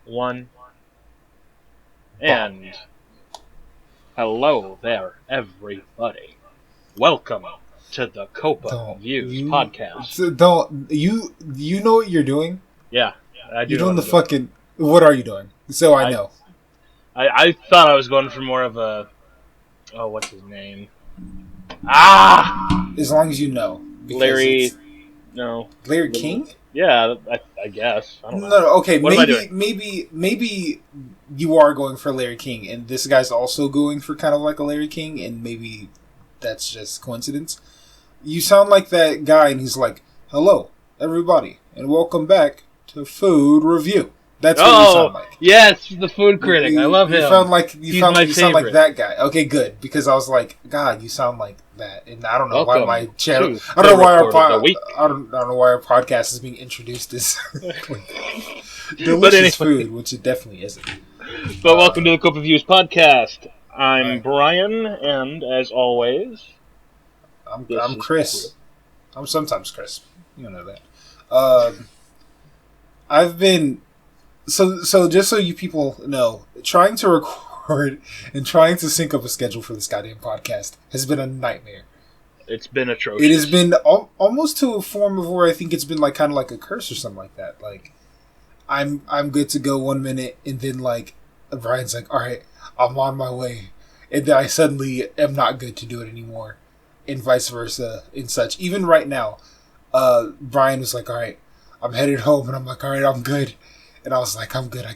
One. And hello there, everybody. Welcome to the Khoppa Podcast. You know what you're doing? Yeah, I do. You're doing the fucking... What are you doing? So I know. I thought I was going for more of a... Oh, what's his name? Ah! As long as you know. Larry... No. Larry King? Yeah, I guess. I don't know. No, okay, what am I doing? maybe you are going for Larry King, and this guy's also going for kind of like a Larry King, and maybe that's just coincidence. You sound like that guy, and he's like, "Hello, everybody, and welcome back to Food Review." That's what you sound like. Yes, the food critic. I love him. You sound like that guy. Okay, good, because I was like, God, you sound like that, and I don't know why my channel. I don't know why our podcast is being introduced as delicious food, which it definitely isn't. But welcome to the Khoppa Views podcast. I'm Brian, and as always, I'm Chris. I'm sometimes Chris. You don't know that. I've been. So just so you people know, trying to record and trying to sync up a schedule for this goddamn podcast has been a nightmare. It's been atrocious. It has been almost to a form of where I think it's been like kind of like a curse or something like that. Like, I'm good to go 1 minute, and then like Brian's like, all right, I'm on my way, and then I suddenly am not good to do it anymore, and vice versa and such. Even right now, Brian was like, all right, I'm headed home, and I'm like, all right, I'm good. And I was like, I'm good. I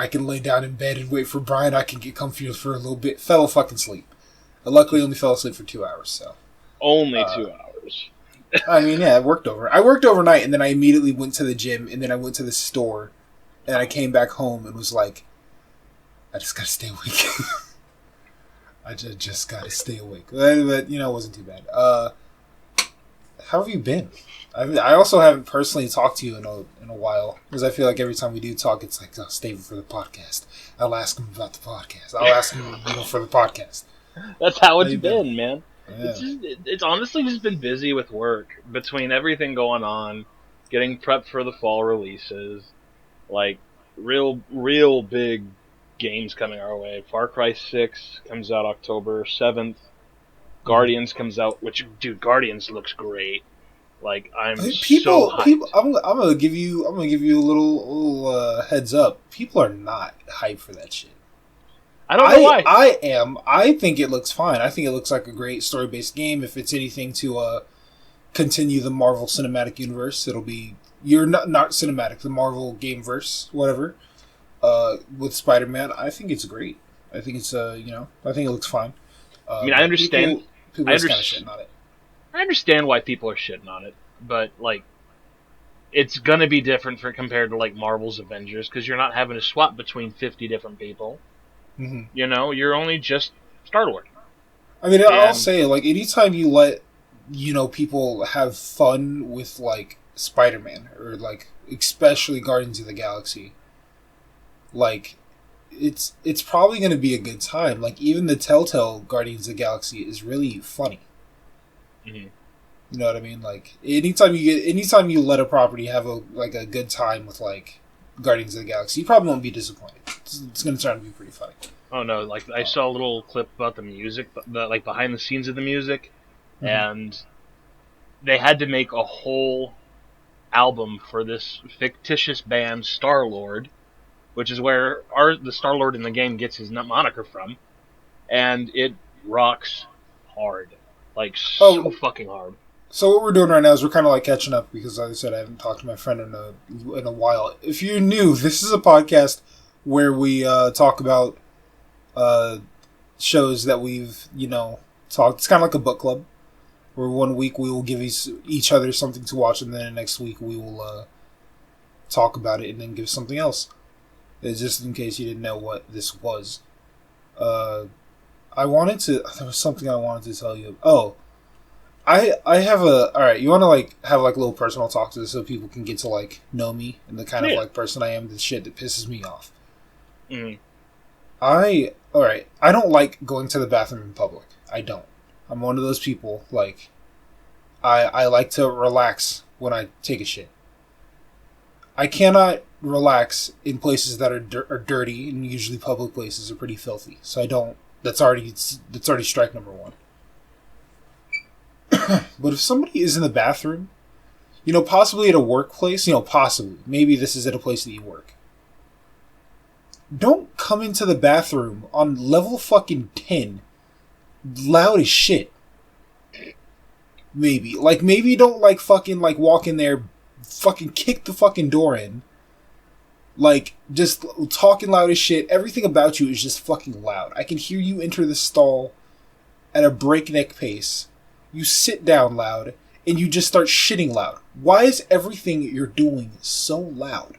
can lay down in bed and wait for Brian. I can get comfy for a little bit. Fell fucking asleep. I luckily only fell asleep for 2 hours. So only 2 hours. I mean, yeah, I worked overnight, and then I immediately went to the gym, and then I went to the store, and I came back home and was like, I just gotta stay awake. I just gotta stay awake. But it wasn't too bad. How have you been? I also haven't personally talked to you in a while, because I feel like every time we do talk, it's like, stay for the podcast. I'll ask him about the podcast. I'll ask him for the podcast. That's how it's been, man. Yeah. It's honestly just been busy with work, between everything going on, getting prepped for the fall releases, like real big games coming our way. Far Cry 6 comes out October 7th. Guardians comes out, which, dude, Guardians looks great. Like, I'm so hyped. I'm gonna give you a little heads up. People are not hyped for that shit. I don't know why. I am. I think it looks fine. I think it looks like a great story-based game. If it's anything to continue the Marvel Cinematic Universe, it'll be not cinematic, the Marvel Gameverse, whatever. With Spider-Man, I think it's great. I think it's I think it looks fine. I mean, I understand. People are just kind of shitting on it. I understand why people are shitting on it, but, like, it's gonna be different compared to, like, Marvel's Avengers, because you're not having to swap between 50 different people. Mm-hmm. You know, you're only just Star-Lord. I mean, I'll say, like, anytime you let, people have fun with, like, Spider-Man, or, like, especially Guardians of the Galaxy, like, it's probably gonna be a good time. Like, even the Telltale Guardians of the Galaxy is really funny. Mm-hmm. You know what I mean? Like, anytime you let a property have a good time with, like, Guardians of the Galaxy, you probably won't be disappointed. It's going to turn out to be pretty funny. Oh no! Like, I saw a little clip about the music, like behind the scenes of the music, mm-hmm. and they had to make a whole album for this fictitious band, Star-Lord, which is where the Star-Lord in the game gets his moniker from, and it rocks hard. Like, so fucking hard. So what we're doing right now is we're kind of like catching up, because, like I said, I haven't talked to my friend in a while. If you're new, this is a podcast where we talk about shows that we've talked. It's kind of like a book club, where 1 week we will give each other something to watch, and then the next week we will talk about it and then give something else. It's just in case you didn't know what this was. There was something I wanted to tell you. Oh, I have alright, you want to, like, have, like, a little personal talk to this so people can get to, like, know me and the kind of, like, person I am, the shit that pisses me off. Mm. I don't like going to the bathroom in public. I don't. I'm one of those people, like, I like to relax when I take a shit. I cannot relax in places that are dirty, and usually public places are pretty filthy. So I don't. That's already strike number one. But if somebody is in the bathroom, possibly at a workplace, possibly maybe this is at a place that you work. Don't come into the bathroom on level fucking 10, loud as shit. Maybe don't fucking walk in there, fucking kick the fucking door in. Just talking loud as shit. Everything about you is just fucking loud. I can hear you enter the stall at a breakneck pace. You sit down loud, and you just start shitting loud. Why is everything you're doing so loud?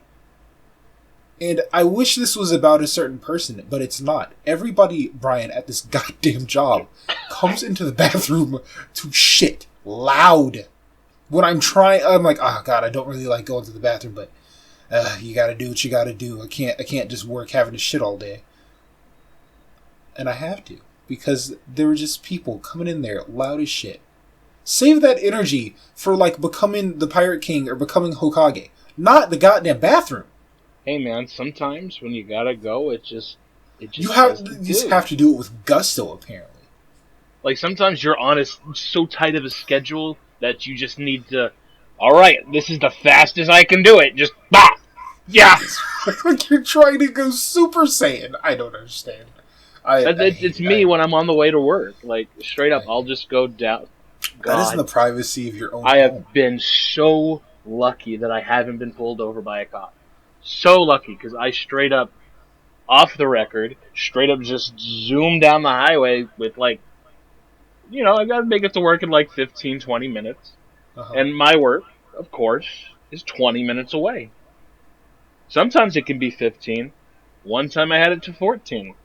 And I wish this was about a certain person, but it's not. Everybody, Brian, at this goddamn job comes into the bathroom to shit loud. When I'm like, oh god, I don't really like going to the bathroom, but you gotta do what you gotta do. I can't just work having to shit all day. And I have to, because there were just people coming in there loud as shit. Save that energy for becoming the Pirate King or becoming Hokage, not the goddamn bathroom. Hey man, sometimes when you gotta go, it just you have to do it with gusto, apparently. Sometimes you're on so tight of a schedule that you just need to. All right, this is the fastest I can do it. Just bah, yeah. Like you're trying to go Super Saiyan. I don't understand. It's me when I'm on the way to work. Straight up, I'll just go down. God, that is in the privacy of your own I home. have been so lucky that I haven't been pulled over by a cop. So lucky, because I straight up, off the record, straight up just zoomed down the highway with I gotta make it to work in 15, 20 minutes. Uh-huh. And my work, of course, is 20 minutes away. Sometimes it can be 15. One time I had it to 14.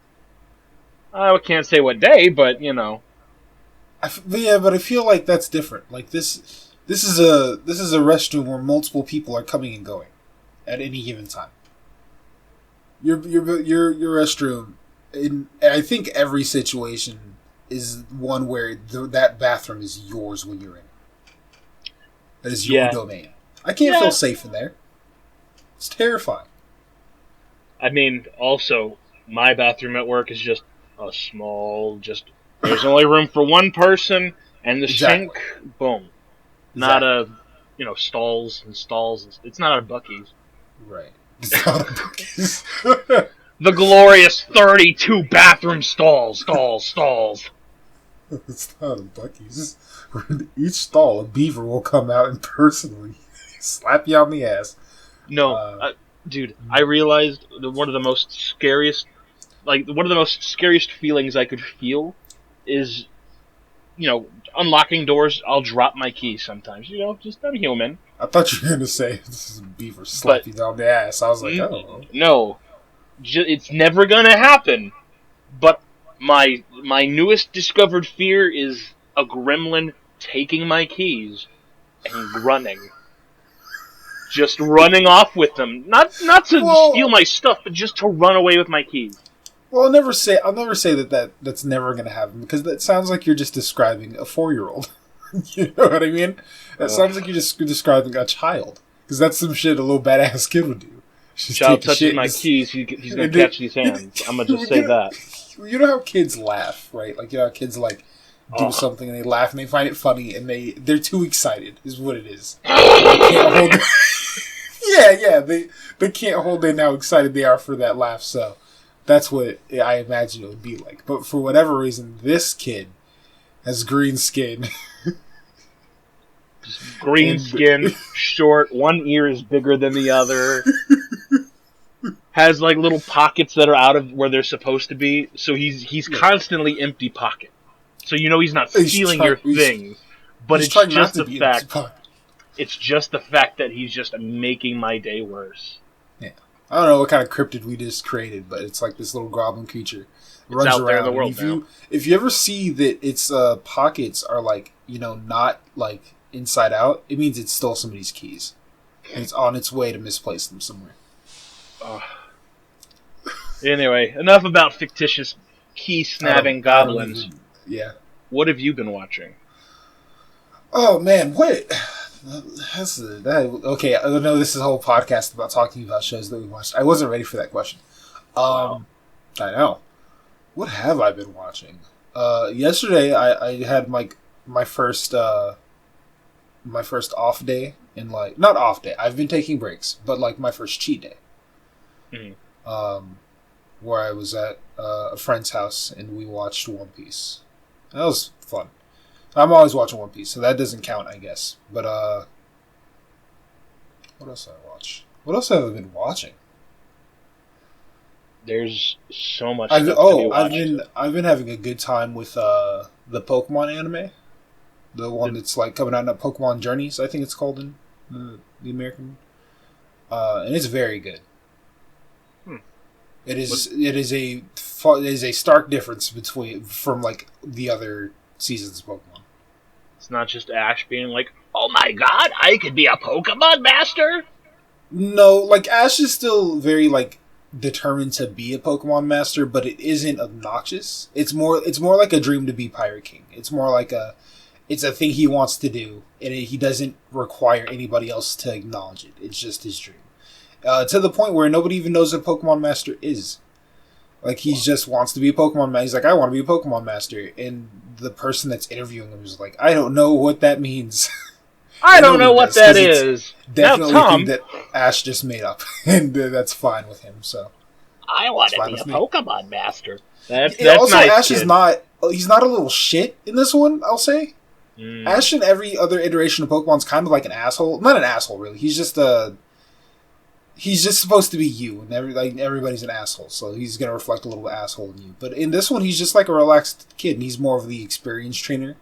I can't say what day, but, Yeah, but I feel like that's different. This is a restroom where multiple people are coming and going at any given time. Your restroom, I think every situation is one where that bathroom is yours when you're in. That is your domain. I can't feel safe in there. It's terrifying. I mean, also, my bathroom at work is just a small, there's only room for one person, and the sink, boom. Not stalls and stalls. It's not a Buc-ee's. Right. It's not a Buc-ee's. The glorious 32 bathroom stalls. It's not a Buc-ee's. In each stall, a beaver will come out and personally slap you on the ass. No, dude, I realized one of the most scariest feelings I could feel is, unlocking doors. I'll drop my key sometimes. Just I'm human. I thought you were going to say, this is a beaver slap you down the ass. I was like, oh. No. It's never going to happen. But my newest discovered fear is a gremlin taking my keys and running. Just running off with them. Not to steal my stuff, but just to run away with my keys. Well, I'll never say that's never going to happen, because that sounds like you're just describing a 4-year-old. You know what I mean? That sounds like you're just describing a child, because that's some shit a little badass kid would do. Child touches my keys, he's going to catch these hands. I'm going to just say that. You know how kids laugh, right? How kids do something and they laugh and they find it funny and they're too excited, is what it is. They can't hold they can't hold in how excited they are for that laugh, so that's what I imagine it would be like. But for whatever reason, this kid has green skin. Green skin, short, one ear is bigger than the other. Has little pockets that are out of where they're supposed to be, so he's constantly empty pocket. So he's not stealing your things, but it's just the fact. It's just the fact that he's just making my day worse. Yeah, I don't know what kind of cryptid we just created, but it's like this little goblin creature runs out around. There in the world now. If you ever see that its pockets are not inside out, it means it stole somebody's keys, and it's on its way to misplace them somewhere. Anyway, enough about fictitious key-snapping goblins. Yeah. What have you been watching? Oh, man, what? Okay, I know this is a whole podcast about talking about shows that we watched. I wasn't ready for that question. Wow. I know. What have I been watching? Yesterday I had my first off day in not off day. I've been taking breaks, but like my first cheat day. Mm-hmm. Where I was at a friend's house and we watched One Piece. That was fun. I'm always watching One Piece, so that doesn't count, I guess. But what else have I watched? What else have I been watching? There's so much stuff to be watched. I've been having a good time with the Pokemon anime. The one that's like coming out in Pokemon Journeys, I think it's called in the American. And it's very good. It is a stark difference from like the other seasons of Pokemon. It's not just Ash being like, "Oh my god, I could be a Pokemon master." No, like Ash is still very like determined to be a Pokemon master, but it isn't obnoxious. It's more like a dream to be Pirate King. It's more like it's a thing he wants to do, and he doesn't require anybody else to acknowledge it. It's just his dream. To the point where nobody even knows what a Pokemon master is. Like, he just wants to be a Pokemon master. He's like, I want to be a Pokemon master. And the person that's interviewing him is like, I don't know what that means. I don't know what that is. Definitely now, Tom, think that Ash just made up. And that's fine with him, so. I want to be a Pokemon master. That's also, nice, Ash kid. he's not a little shit in this one, I'll say. Ash in every other iteration of Pokemon's kind of like an asshole. Not an asshole, really. He's just supposed to be you, and everybody's an asshole, so he's going to reflect a little asshole in you. But in this one, he's just like a relaxed kid, and he's more of the experienced trainer.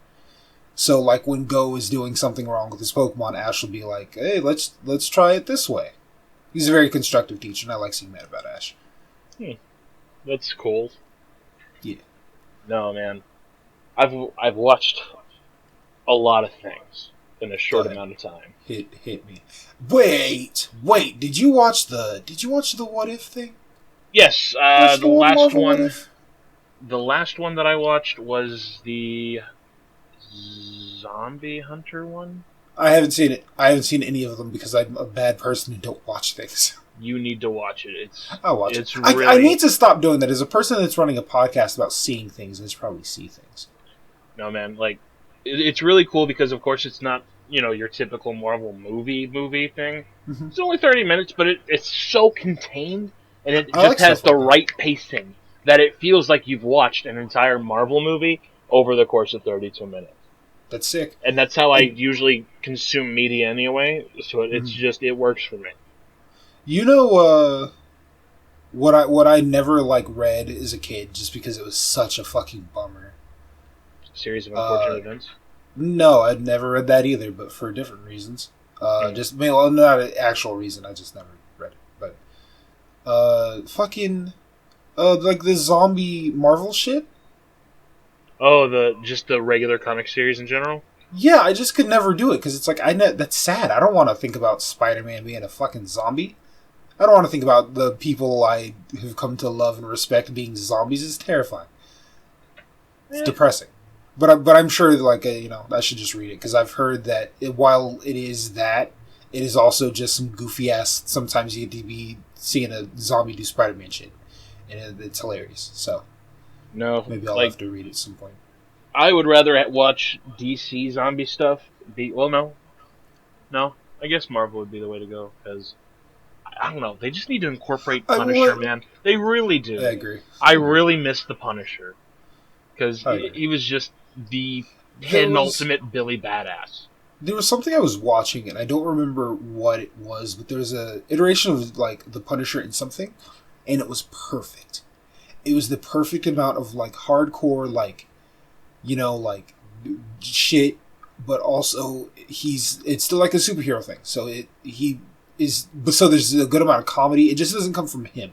So, like, when Go is doing something wrong with his Pokemon, Ash will be like, hey, let's try it this way. He's a very constructive teacher, and I like seeing that about Ash. That's cool. Yeah. No, man. I've watched a lot of things in a short amount of time. Hit me. Wait. Did you watch the What If thing? Yes, the last one. The last one that I watched was the Zombie Hunter one. I haven't seen it. I haven't seen any of them because I'm a bad person who don't watch things. You need to watch it. I'll watch it. Really... I need to stop doing that. As a person that's running a podcast about seeing things, I should probably see things. No, man. Like, it's really cool because, of course, it's not, your typical Marvel movie thing. Mm-hmm. It's only 30 minutes, but it's so contained, and it just has the right pacing that it feels like you've watched an entire Marvel movie over the course of 32 minutes. That's sick. And that's how I usually consume media anyway, so it's just, it works for me. What I never, read as a kid, just because it was such a fucking bummer. Series of Unfortunate Events? No, I'd never read that either, but for different reasons. Just, not an actual reason, I just never read it. But, the zombie Marvel shit? Oh, just the regular comic series in general? Yeah, I just could never do it, because it's like, that's sad. I don't want to think about Spider-Man being a fucking zombie. I don't want to think about the people I have come to love and respect being zombies. It's terrifying. It's depressing. But I'm sure, I should just read it, because I've heard that while it is that, it is also just some goofy-ass, sometimes you get to be seeing a zombie do Spider-Man shit. And it's hilarious, so. No. Maybe I'll have to read it at some point. I would rather watch DC zombie stuff. No. I guess Marvel would be the way to go, because, I don't know, they just need to incorporate Punisher, man. They really do. I agree. I really miss the Punisher. Because he was just the penultimate Billy Badass. There was something I was watching, and I don't remember what it was, but there was a iteration of, the Punisher in something, and it was perfect. It was the perfect amount of, hardcore, shit, but also it's still like a superhero thing. So so there's a good amount of comedy. It just doesn't come from him,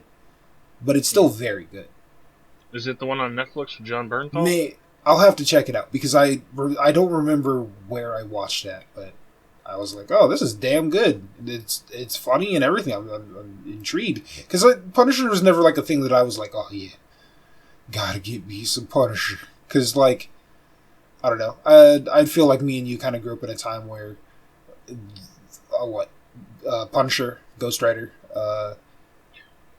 but it's still very good. Is it the one on Netflix with John Bernthal? I'll have to check it out, because I don't remember where I watched that, but I was like, oh, this is damn good. It's funny and everything. I'm intrigued, because Punisher was never a thing that I was like, oh yeah, gotta get me some Punisher, because I don't know, I feel like me and you kind of grew up in a time where what Punisher, Ghost Rider,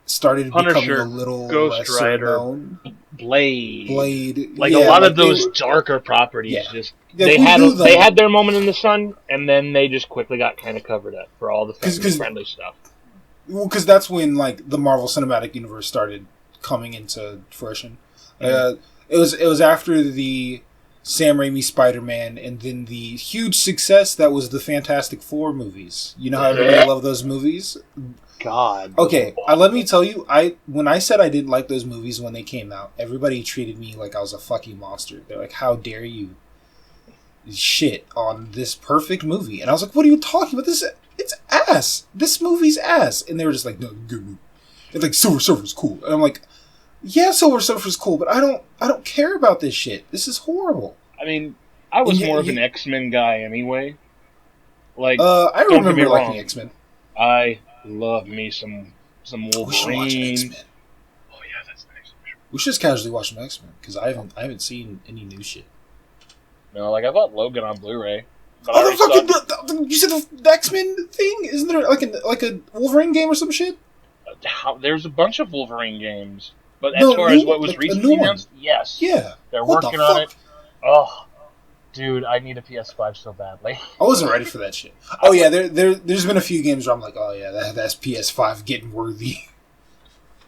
started becoming a little Ghost lesser Rider, known. Blade, like yeah, a lot like of those darker properties, Yeah, they had their moment in the sun, and then they just quickly got kind of covered up for all the family-friendly stuff. Well, because that's when like the Marvel Cinematic Universe started coming into fruition. Mm-hmm. It was after the Sam Raimi Spider-Man, and then the huge success that was the Fantastic Four movies. You know how everybody loved those movies? God. Okay, let me tell you, when I said I didn't like those movies when they came out, everybody treated me like I was a fucking monster. They're like, how dare you shit on this perfect movie? And I was like, what are you talking about? It's ass. This movie's ass. And they were just like, no, good movie. It's like, Silver Surfer's cool. And I'm like, yeah, Silver Surfer's cool, but I don't care about this shit. This is horrible. I mean, I was more of an X-Men guy anyway. Like, I remember liking X-Men. I love me some Wolverine. We should watch X-Men. Oh yeah, that's nice. We should just casually watch some X-Men because I haven't seen any new shit. No, like I bought Logan on Blu-ray. Oh, you said the X-Men thing? Isn't there like a Wolverine game or some shit? There's a bunch of Wolverine games, but as far as what was recently announced, yes, they're working on it. Oh, dude, I need a PS5 so badly. I wasn't ready for that shit. Oh yeah, there's been a few games where I'm like, oh yeah, that's PS5 getting worthy.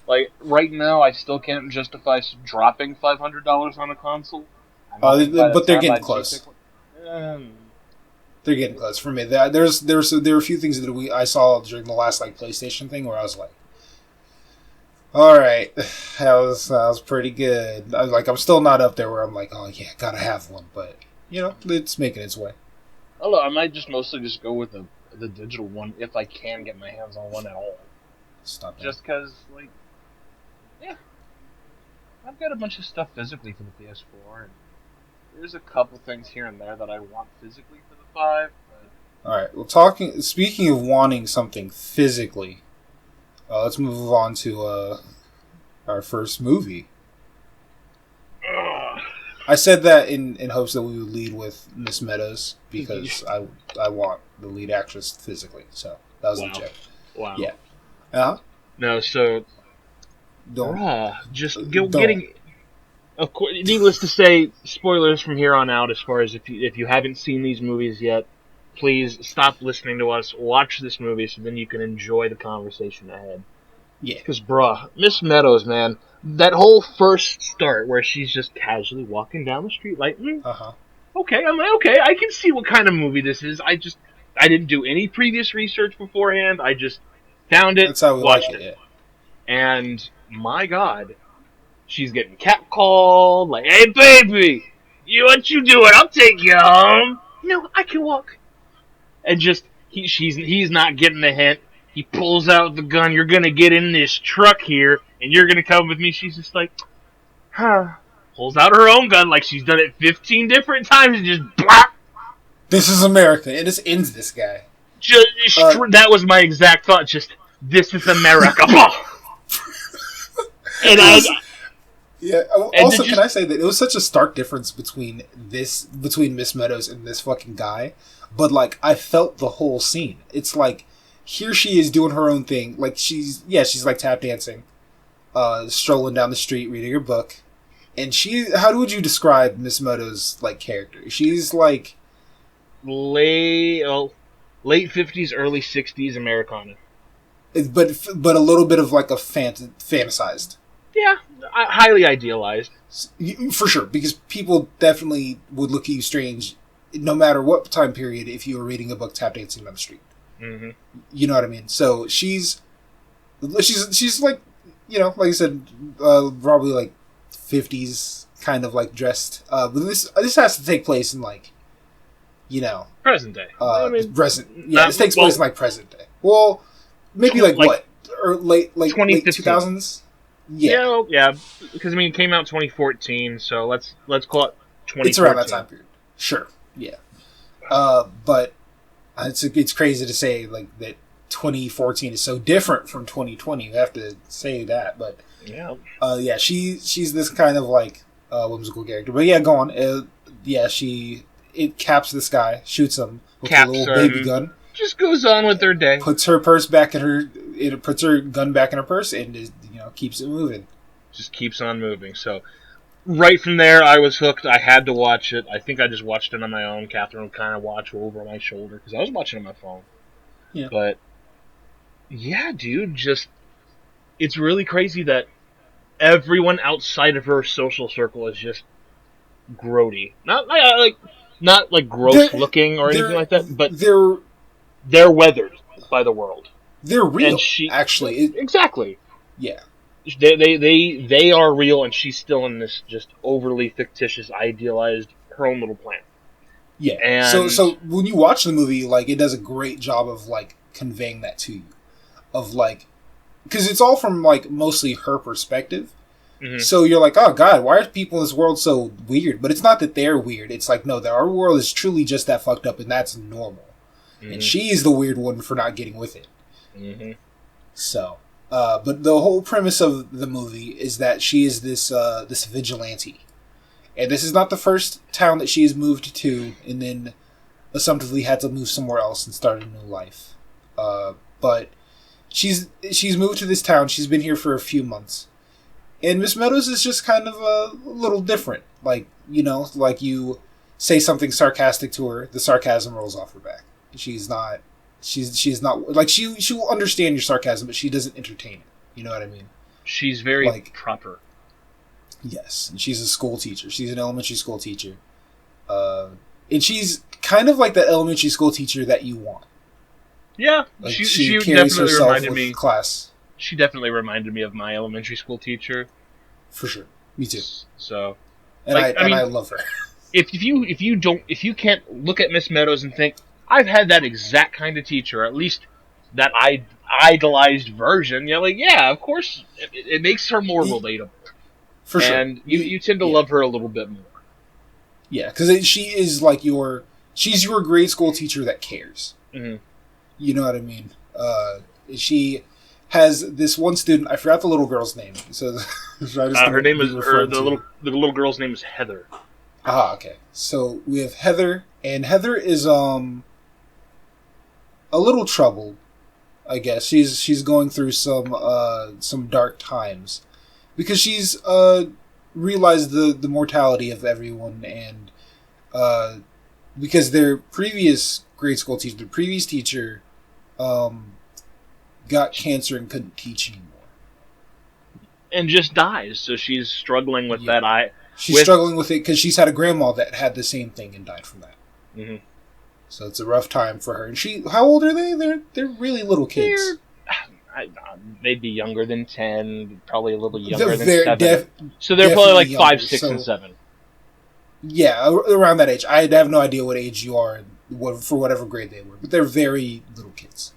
Like right now, I still can't justify dropping $500 on a console. But they're getting close. They're getting close for me. There were a few things that I saw during the last like PlayStation thing where I was like, all right, that was pretty good. I'm still not up there where I'm like, oh yeah, gotta have one, but you know, it's making its way. Although I might mostly go with the digital one if I can get my hands on one at all. Stop. Just because, like, yeah, I've got a bunch of stuff physically for the PS4, and there's a couple things here and there that I want physically for the 5. But... All right. Well, speaking of wanting something physically, let's move on to our first movie. I said that in hopes that we would lead with Miss Meadows because I want the lead actress physically. So that was the joke. Wow. Yeah. No. So. Getting. Of course, needless to say, spoilers from here on out. As far as if you haven't seen these movies yet, please stop listening to us. Watch this movie so then you can enjoy the conversation ahead. Yeah. Because, Miss Meadows, man, that whole first start where she's just casually walking down the street, like, okay, I can see what kind of movie this is. I didn't do any previous research beforehand. I just found it, That's how we watched like it. And my God. She's getting catcalled, like, hey, baby, what you doing? I'll take you home. No, I can walk. And just, he's not getting the hint. He pulls out the gun. You're going to get in this truck here, and you're going to come with me. She's just like, pulls out her own gun like she's done it 15 different times and just, blah. This is America. It just ends this guy. That was my exact thought. Just, this is America. And Yeah. Also, can I say that it was such a stark difference between Miss Meadows and this fucking guy, but like I felt the whole scene. It's like here she is doing her own thing. Like she's like tap dancing, strolling down the street reading her book, and how would you describe Miss Meadows' like character? She's like late 50s, early 60s Americana, but a little bit of like a fantasized. Yeah, highly idealized. For sure, because people definitely would look at you strange, no matter what time period, if you were reading a book tap dancing down the street. Mm-hmm. You know what I mean? So she's like, you know, like I said, probably like 50s, kind of like dressed. But this has to take place in like, you know, present day. Present. Yeah, this takes place in like present day. Well, maybe like what, or late 2000s. Yeah, because it came out 2014, so let's call it 2014. It's around that time period. Sure, yeah. But it's crazy to say like that 2014 is so different from 2020. You have to say that, but yeah. She's this kind of like whimsical character. But yeah, go on. It caps this guy, shoots him with a little baby gun. just goes on with their day. Puts her purse back in her. It puts her gun back in her purse and keeps it moving. Just keeps on moving. So, right from there, I was hooked. I had to watch it. I think I just watched it on my own. Catherine would kind of watch over my shoulder because I was watching on my phone. Yeah. But yeah, dude, it's really crazy that everyone outside of her social circle is just grody. Not like gross looking or anything like that, but they're weathered by the world. They're real, and actually. Exactly. Yeah. They are real, and she's still in this just overly fictitious, idealized, her own little planet. Yeah. And so when you watch the movie, like, it does a great job of like conveying that to you, of like, because it's all from like mostly her perspective. Mm-hmm. So you're like, oh god, why are people in this world so weird? But it's not that they're weird. It's like, no, our world is truly just that fucked up, and that's normal. Mm-hmm. And she's the weird one for not getting with it. Mm-hmm. So, but the whole premise of the movie is that she is this vigilante, and this is not the first town that she has moved to, and then assumptively had to move somewhere else and start a new life. But she's moved to this town. She's been here for a few months. And Miss Meadows is just kind of a little different. Like, like you say something sarcastic to her, the sarcasm rolls off her back. She's not, like, she will understand your sarcasm, but she doesn't entertain it. You know what I mean? She's very, like, proper. Yes. And she's a school teacher. She's an elementary school teacher. And she's kind of like that elementary school teacher that you want. Yeah. Like, she carries definitely herself reminded with me. Class. She definitely reminded me of my elementary school teacher. For sure, me too. So, and I love her. If you can't look at Miss Meadows and think, I've had that exact kind of teacher, or at least that idolized version, yeah, of course, it makes her more relatable. For sure, and you tend to love her a little bit more. Yeah, because she is like she's your grade school teacher that cares. Mm-hmm. You know what I mean? She has this one student. I forgot the little girl's name. So her name is the little girl's name is Heather. Ah, okay. So we have Heather, and Heather is a little troubled. I guess she's going through some dark times because she's realized the mortality of everyone, and because their previous grade school teacher, the previous teacher, got cancer and couldn't teach anymore. And just dies, so she's struggling with that. She's struggling with it because she's had a grandma that had the same thing and died from that. Mm-hmm. So it's a rough time for her. And how old are they? They're really little kids. They'd be younger than 10, probably a little younger than 7. So they're probably like 5, 6, and 7. Yeah, around that age. I have no idea what age you are for whatever grade they were, but they're very little kids.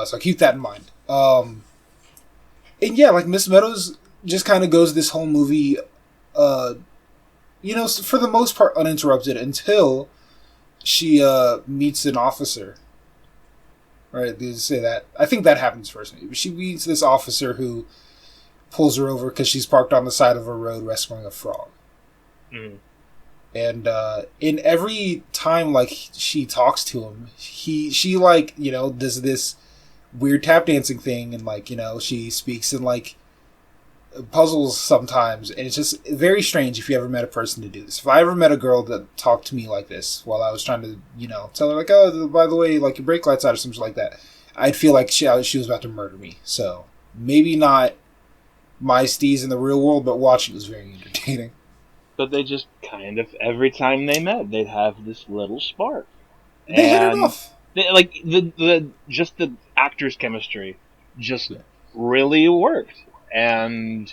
So keep that in mind. And yeah, like Miss Meadows just kind of goes this whole movie, for the most part uninterrupted until she meets an officer. Right? Did you say that? I think that happens first. Maybe she meets this officer who pulls her over because she's parked on the side of a road rescuing a frog. Mm. And in every time, like, she talks to him, she like, does this weird tap dancing thing, and like, she speaks in like puzzles sometimes, and it's just very strange if you ever met a person to do this. If I ever met a girl that talked to me like this while I was trying to, tell her like, oh, by the way, like your brake light's out or something like that, I'd feel like she was about to murder me. So maybe not my steez in the real world, but watching was very entertaining. But they just kind of, every time they met, they'd have this little spark. They hit it off. Like the actors' chemistry just really worked. And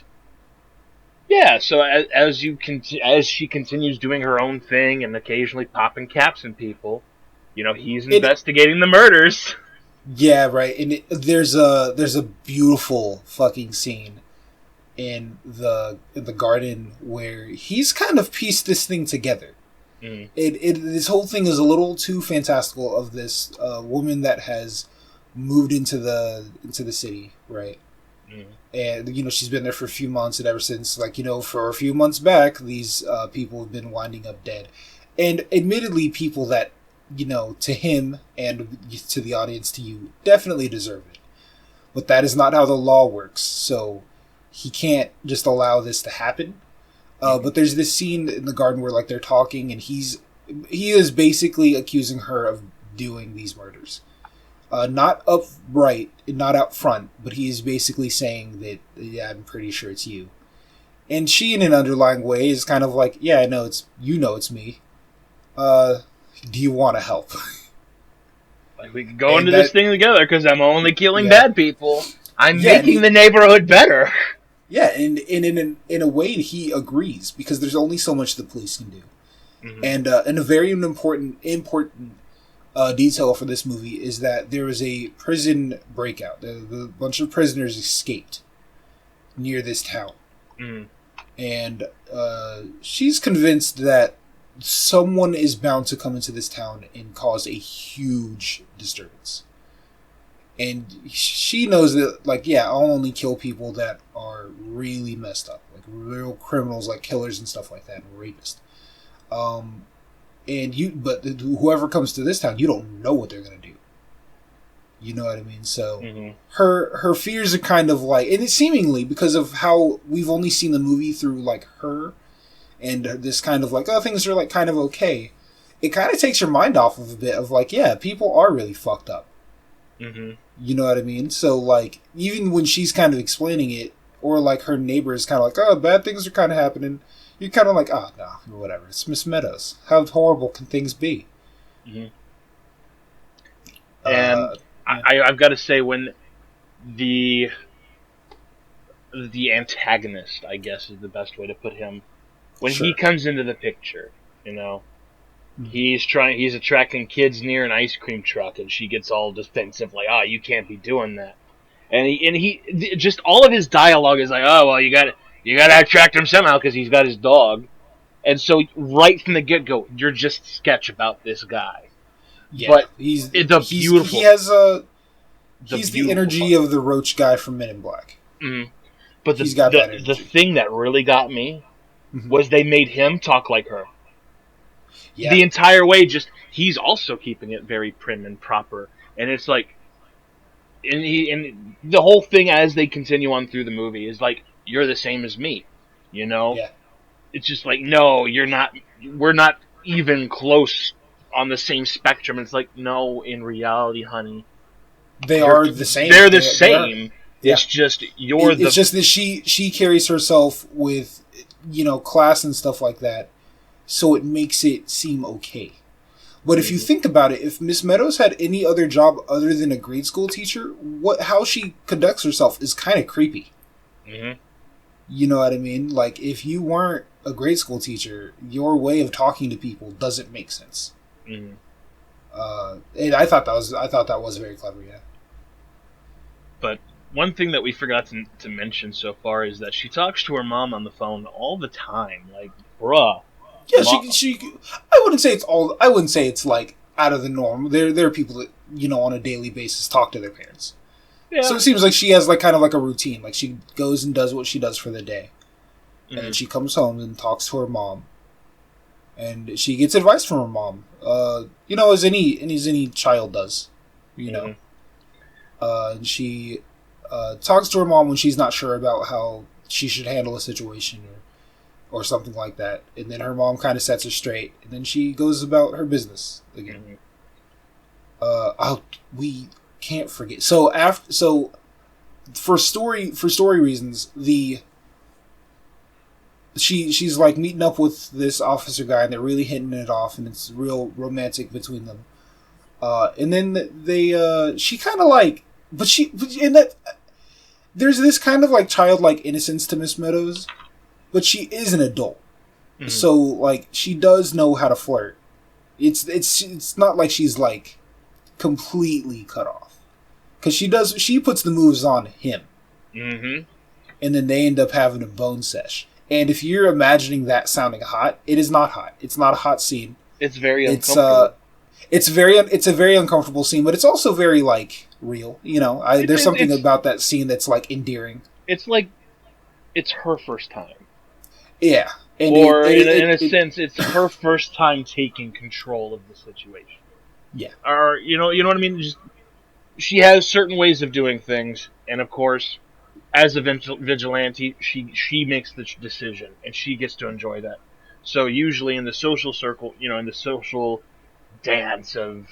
yeah, so as she continues doing her own thing and occasionally popping caps in people, he's investigating the murders. Yeah, right. And there's a beautiful fucking scene in the garden where he's kind of pieced this thing together. Mm. This whole thing is a little too fantastical of this woman that has moved into the city, right? Mm. And she's been there for a few months, and ever since, like, for a few months back, these people have been winding up dead. And admittedly, people that to him and to the audience, to you, definitely deserve it. But that is not how the law works, so he can't just allow this to happen. But there's this scene in the garden where like they're talking, and he is basically accusing her of doing these murders. Not upright, not out front, but he is basically saying that, yeah, I'm pretty sure it's you. And she, in an underlying way, is kind of like, yeah, I know it's me. Do you want to help? Like, we can go into this thing together because I'm only killing bad people. I'm making the neighborhood better. Yeah, and in a way, he agrees, because there's only so much the police can do. Mm-hmm. And a very important detail for this movie is that there was a prison breakout. A bunch of prisoners escaped near this town. Mm-hmm. And she's convinced that someone is bound to come into this town and cause a huge disturbance. And she knows that, like, yeah, I'll only kill people that are really messed up. Like, real criminals, like killers and stuff like that, and rapists. But whoever comes to this town, you don't know what they're going to do. You know what I mean? So, her fears are kind of like, and it's seemingly because of how we've only seen the movie through, like, her, and this kind of like, oh, things are, like, kind of okay. It kind of takes your mind off of a bit of, like, yeah, people are really fucked up. Mm-hmm. You know what I mean? So, like, even when she's kind of explaining it, or, like, her neighbor is kind of like, oh, bad things are kind of happening, you're kind of like, oh, no, whatever. It's Miss Meadows. How horrible can things be? Mm-hmm. And I've got to say, when the antagonist, I guess is the best way to put him, when he comes into the picture, mm-hmm. he's attracting kids near an ice cream truck, and she gets all defensive, like, you can't be doing that. And he just, all of his dialogue is like, oh, well, you gotta attract him somehow because he's got his dog. And so right from the get-go, you're just sketch about this guy. Yeah, but he's beautiful. He has he's the energy of the Roach guy from Men in Black. Mm-hmm. But the thing that really got me was they made him talk like her. Yeah. The entire way, he's also keeping it very prim and proper. And it's like, and the whole thing as they continue on through the movie is like, you're the same as me, Yeah. It's just like, no, you're not. We're not even close on the same spectrum. It's like, no, in reality, honey, they are the same. They're the same. It's just It's just that she carries herself with, class and stuff like that, so it makes it seem okay. But if you think about it, if Miss Meadows had any other job other than a grade school teacher, how she conducts herself is kind of creepy. Mm-hmm. You know what I mean? Like, if you weren't a grade school teacher, your way of talking to people doesn't make sense. Mm-hmm. And I thought that was very clever, yeah. But one thing that we forgot to mention so far is that she talks to her mom on the phone all the time. Like, bruh. Yeah, she. I wouldn't say it's like out of the norm. There are people that on a daily basis talk to their parents. Yeah. So it seems like she has like kind of like a routine. Like, she goes and does what she does for the day, and then she comes home and talks to her mom, and she gets advice from her mom. As any child does, and she talks to her mom when she's not sure about how she should handle a situation or something like that, and then her mom kind of sets her straight, and then she goes about her business again. We can't forget. So for story reasons, she's like meeting up with this officer guy, and they're really hitting it off, and it's real romantic between them. And then she kind of like, there's this kind of like childlike innocence to Miss Meadows. But she is an adult, so like she does know how to flirt. It's not like she's like completely cut off, because she puts the moves on him, and then they end up having a bone sesh. And if you're imagining that sounding hot, it is not hot. It's not a hot scene. It's very uncomfortable. It's a very uncomfortable scene, but it's also very like real. There's something about that scene that's like endearing. It's like it's her first time. Yeah. And in a sense, it's her first time taking control of the situation. Yeah. Or you know what I mean. Just, she has certain ways of doing things, and of course, as a vigilante, she makes the decision, and she gets to enjoy that. So usually in the social circle, in the social dance of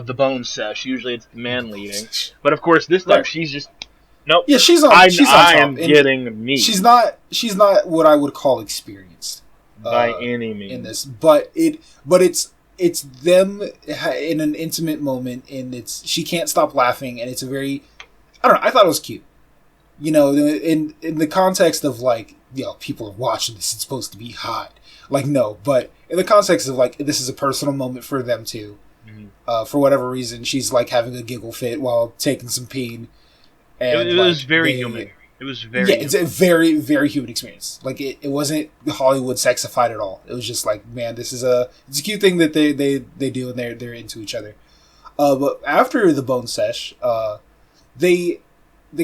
the bone sesh, usually it's the man leading. But of course, this time Right. she's just nope. Yeah, she's on I top, am and getting me she's not what I would call experienced by any means in this, but it's them in an intimate moment, and she can't stop laughing, and it's a very, I don't know, I thought it was cute. In the context of like, people are watching this, it's supposed to be hot. Like, no, but in the context of like, this is a personal moment for them too. Mm-hmm. For whatever reason, she's like having a giggle fit while taking some pain. And it was very human. It was very it's a very, very human experience. Like, it wasn't Hollywood sexified at all. It was just like, man, it's a cute thing that they do, and they're into each other. But after the bone sesh, they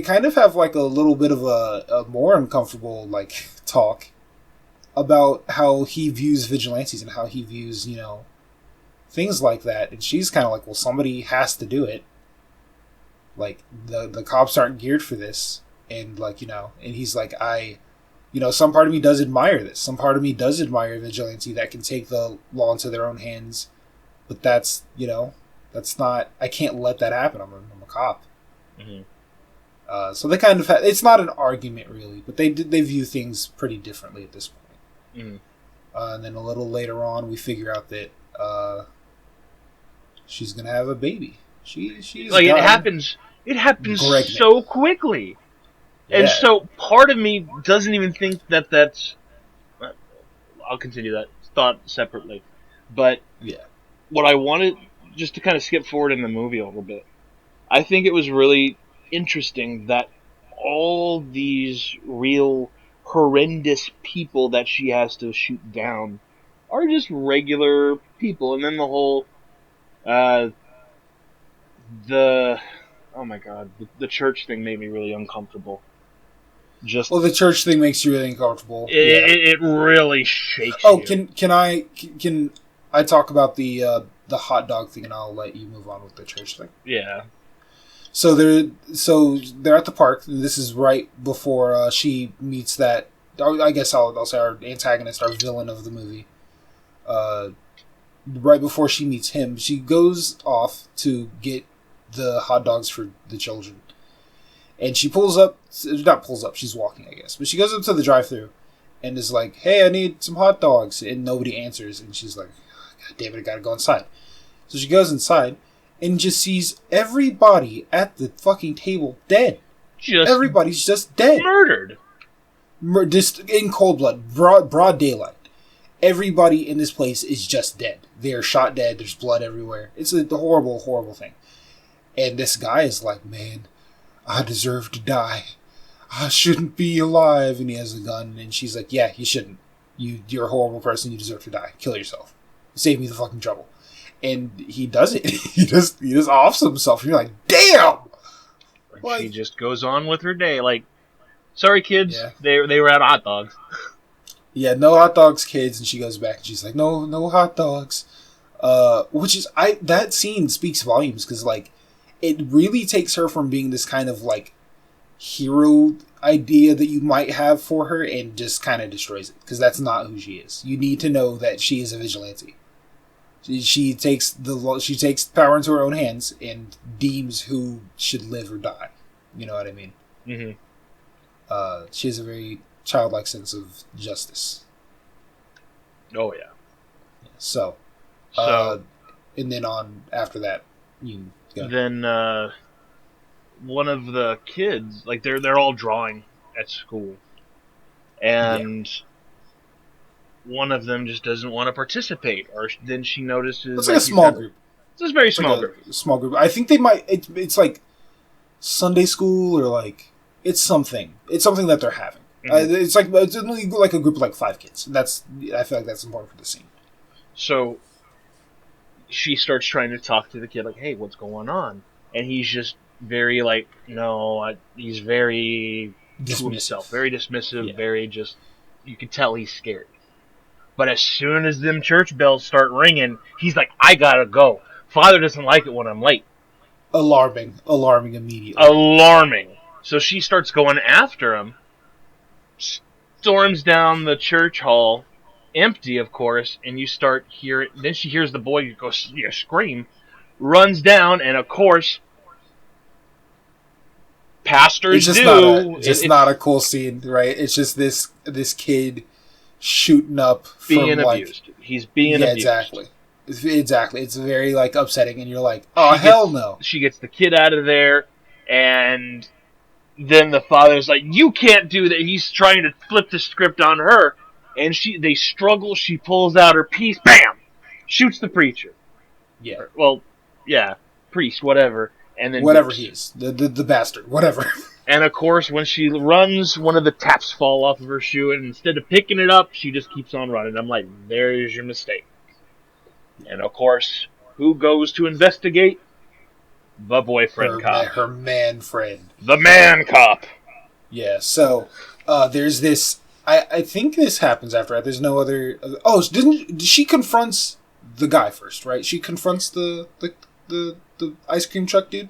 kind of have like a little bit of a more uncomfortable like talk about how he views vigilantes and how he views, things like that. And she's kind of like, well, somebody has to do it. Like, the cops aren't geared for this. And like, and he's like, some part of me does admire this. Some part of me does admire a vigilante that can take the law into their own hands. But that's not, I can't let that happen. I'm a cop. Mm-hmm. So they kind of it's not an argument really, but they view things pretty differently at this point. Mm. And then a little later on, we figure out that she's gonna have a baby. She's like, it happens so quickly, yeah. And so part of me doesn't even think that's. I'll continue that thought separately, but yeah, what I wanted, just to kind of skip forward in the movie a little bit, I think it was really interesting that all these real horrendous people that she has to shoot down are just regular people, and then the whole the church thing made me really uncomfortable. The church thing makes you really uncomfortable. It really shakes you. Can I talk about the hot dog thing, and I'll let you move on with the church thing? Yeah. So they're at the park. This is right before she meets that. I guess I'll say our antagonist, our villain of the movie. Right before she meets him, she goes off to get the hot dogs for the children, and she she's walking, I guess, but she goes up to the drive-thru, and is like, "Hey, I need some hot dogs," and nobody answers, and she's like, "God damn it, I gotta go inside." So she goes inside. And just sees everybody at the fucking table dead. Everybody's just dead. Murdered. Just in cold blood. Broad daylight. Everybody in this place is just dead. They are shot dead. There's blood everywhere. It's a horrible, horrible thing. And this guy is like, man, I deserve to die. I shouldn't be alive. And he has a gun. And she's like, yeah, you shouldn't. You're a horrible person. You deserve to die. Kill yourself. Save me the fucking trouble. And he does it. He just offs himself. And you're like, damn! Like, she just goes on with her day. Like, sorry, kids. Yeah. They were out of hot dogs. Yeah, no hot dogs, kids. And she goes back and she's like, no hot dogs. Which is, that scene speaks volumes, because, like, it really takes her from being this kind of, like, hero idea that you might have for her, and just kind of destroys it. Because that's not who she is. You need to know that she is a vigilante. She takes power into her own hands and deems who should live or die. You know what I mean? Mm-hmm. She has a very childlike sense of justice. Oh yeah. So, and then after that, you go. Then one of the kids, like they're all drawing at school, and. Yeah. One of them just doesn't want to participate, or then she notices... It's like a small group. It's a very small group. Small group. I think they might... It's like Sunday school, or like... It's something. It's something that they're having. Mm-hmm. It's only like a group of like 5 kids. I feel like that's important for the scene. So, she starts trying to talk to the kid, like, hey, what's going on? And he's just very like, he's very... dismissive. To himself. Very dismissive, yeah. Very just... You can tell he's scared. But as soon as them church bells start ringing, he's like, I gotta go. Father doesn't like it when I'm late. Alarming immediately. Alarming. So she starts going after him, storms down the church hall, empty, of course, and you start hearing. Then she hears the boy go scream, runs down, and of course, pastors It's just not a cool scene, right? It's just this kid shooting up being from abused. He's being abused. Exactly. It's very like upsetting, and you're like, oh hell no. She gets the kid out of there, and then the father's like, you can't do that. He's trying to flip the script on her, and they struggle. She pulls out her piece, bam, shoots the preacher. Yeah. Well, yeah, priest, whatever, and then whatever he is, the bastard, whatever. And of course, when she runs, one of the taps fall off of her shoe, and instead of picking it up, she just keeps on running. I'm like, there's your mistake. And of course, who goes to investigate? The boyfriend cop. Her man friend. The man cop. Yeah, so there's this. I think this happens after that. There's no other. She confronts the guy first, right? She confronts the ice cream truck dude.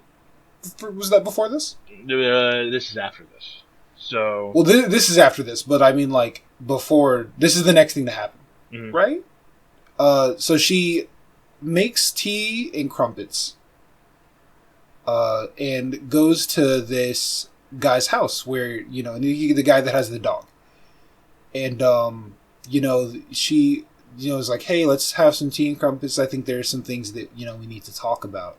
Was that before this? This is after this. So. Well, this is after this, but I mean, like before. This is the next thing to happen, right? So she makes tea and crumpets, and goes to this guy's house where, the guy that has the dog. And, she, is like, hey, let's have some tea and crumpets. I think there's some things that, we need to talk about.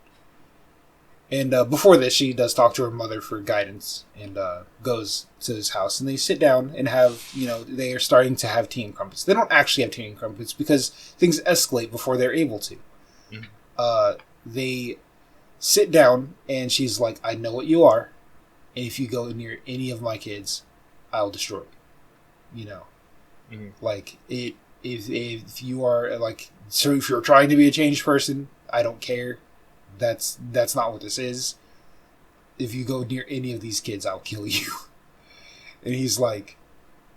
And before this, she does talk to her mother for guidance and goes to his house. And they sit down and have, they are starting to have tea and crumpets. They don't actually have tea and crumpets because things escalate before they're able to. They sit down and she's like, I know what you are. And if you go near any of my kids, I'll destroy you. Like, if you are, like, so if you're trying to be a changed person, I don't care. That's not what this is. If you go near any of these kids, I'll kill you. And he's like,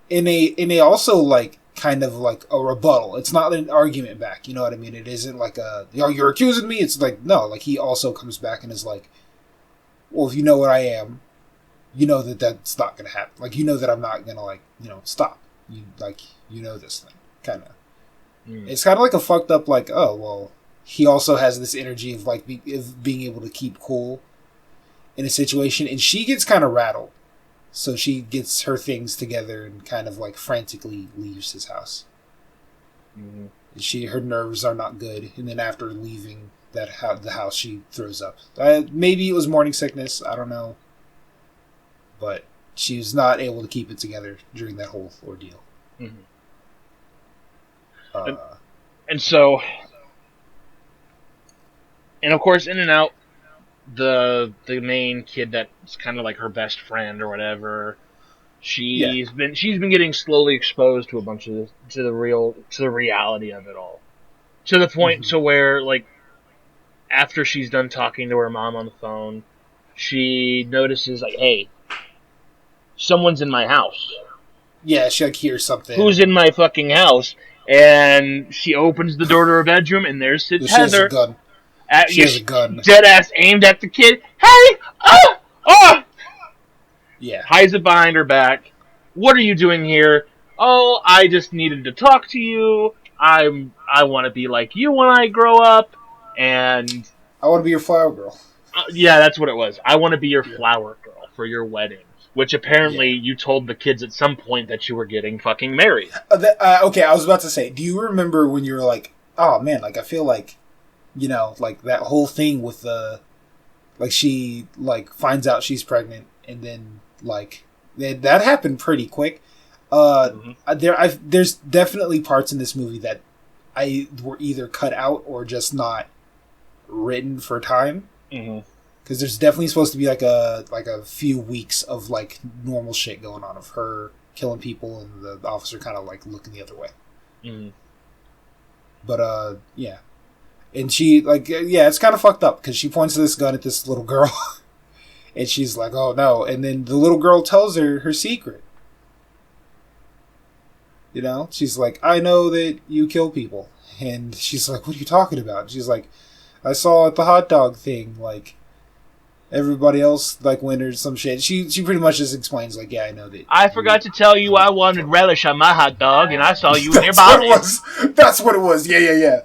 in a also like kind of like a rebuttal. It's not an argument back. You know what I mean? It isn't like you're accusing me. It's like, no, like he also comes back and is like, well, if you know what I am, you know that's not going to happen. Like, you know that I'm not going to stop. You this thing kind of. It's kind of like a fucked up like, oh, well, he also has this energy of like of being able to keep cool in a situation, and she gets kind of rattled, so she gets her things together and kind of like frantically leaves his house. Her nerves are not good, and then after leaving the house, she throws up. Maybe it was morning sickness, I don't know, but she was not able to keep it together during that whole ordeal. And so. And of course, in and out, the main kid that's kind of like her best friend or whatever, she's been getting slowly exposed to a bunch of this, to the reality of it all, to the point to where, like, after she's done talking to her mom on the phone, she notices, like, hey, someone's in my house. Yeah, she like hears something. Who's in my fucking house? And she opens the door to her bedroom, and there sits Heather. She has a gun. She has a gun. Dead ass aimed at the kid. Hey! Yeah. Hides it behind her back. What are you doing here? Oh, I just needed to talk to you. I want to be like you when I grow up. And I want to be your flower girl. Yeah, that's what it was. I want to be your flower girl for your wedding. Which apparently you told the kids at some point that you were getting fucking married. Okay, I was about to say, do you remember when you were like, oh man, like I feel like, like that whole thing with like she like finds out she's pregnant and then like that happened pretty quick. There's definitely parts in this movie that were either cut out or just not written for time. Because there's definitely supposed to be like a few weeks of like normal shit going on of her killing people and the officer kind of like looking the other way. But yeah. And she, like, it's kind of fucked up because she points this gun at this little girl. And she's like, oh no. And then the little girl tells her secret. She's like, I know that you kill people. And she's like, what are you talking about? And she's like, I saw at the hot dog thing, like, everybody else, like, went or some shit. She pretty much just explains, like, yeah, I know that. I forgot to tell you I wanted relish on my hot dog, and I saw you That's nearby. what it was. That's what it was. Yeah.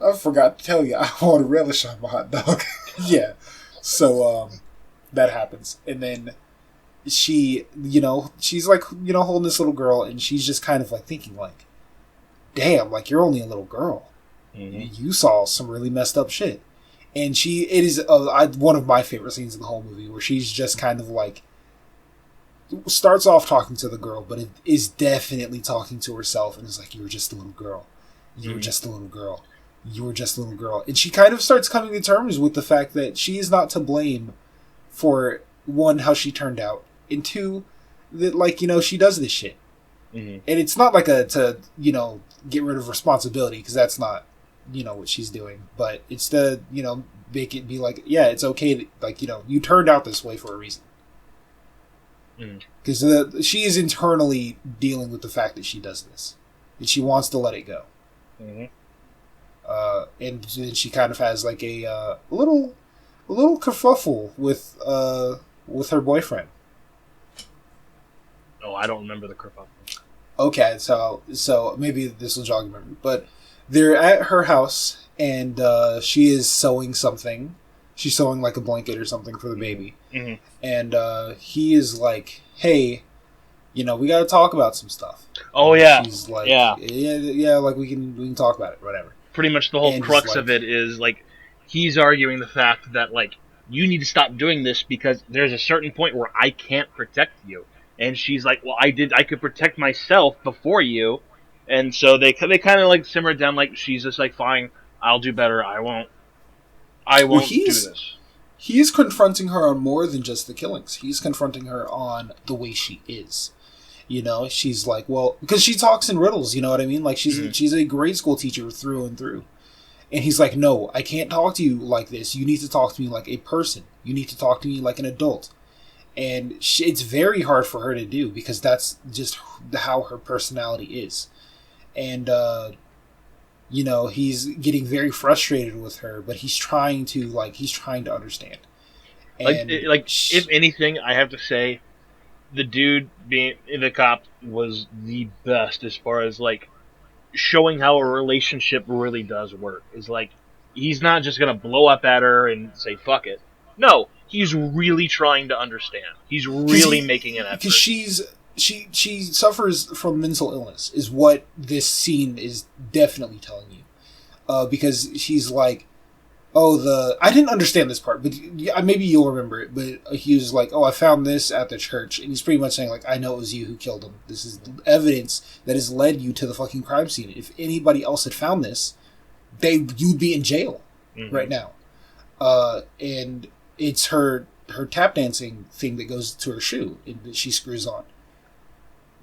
I forgot to tell you, I wanted relish on my hot dog. Yeah. So, that happens. And then she, she's, like, holding this little girl, and she's just kind of, like, thinking, like, damn, like, you're only a little girl. Mm-hmm. You saw some really messed up shit. And it is one of my favorite scenes in the whole movie, where she's just kind of, like, starts off talking to the girl, but it is definitely talking to herself, and is like, you were just a little girl. You were just a little girl. You were just a little girl. And she kind of starts coming to terms with the fact that she is not to blame for, one, how she turned out, and two, that, like, she does this shit. Mm-hmm. And it's not like to get rid of responsibility, because that's not, what she's doing. But it's to, make it be like, yeah, it's okay that, like, you turned out this way for a reason. Because she is internally dealing with the fact that she does this. And she wants to let it go. Mm-hmm. And then she kind of has, like, a little kerfuffle with her boyfriend. Oh, I don't remember the kerfuffle. Okay, so maybe this will jog your memory. But they're at her house, and she is sewing something. She's sewing, like, a blanket or something for the baby. Mm-hmm. And he is like, hey, we gotta talk about some stuff. Oh, yeah. She's like, yeah, like, we can talk about it, whatever. Pretty much the whole crux of it is, like, he's arguing the fact that, like, you need to stop doing this because there's a certain point where I can't protect you. And she's like, well, I could protect myself before you. And so they kind of, like, simmer down, like, she's just like, fine, I'll do better, I won't do this. He's confronting her on more than just the killings. He's confronting her on the way she is. She's like, well, because she talks in riddles, you know what I mean? Like, she's a grade school teacher through and through. And he's like, no, I can't talk to you like this. You need to talk to me like a person. You need to talk to me like an adult. And it's very hard for her to do, because that's just how her personality is. And, he's getting very frustrated with her, but he's trying to understand. And if anything, I have to say, the dude being the cop was the best as far as, like, showing how a relationship really does work. Is like, he's not just gonna blow up at her and say fuck it. No, he's really trying to understand. He's really making an effort. Because she suffers from mental illness, is what this scene is definitely telling you. Because she's like, I didn't understand this part, but maybe you'll remember it, but he was like, I found this at the church, and he's pretty much saying, like, I know it was you who killed him. This is evidence that has led you to the fucking crime scene. If anybody else had found this, you'd be in jail right now. And it's her tap dancing thing that goes to her shoe, and that she screws on.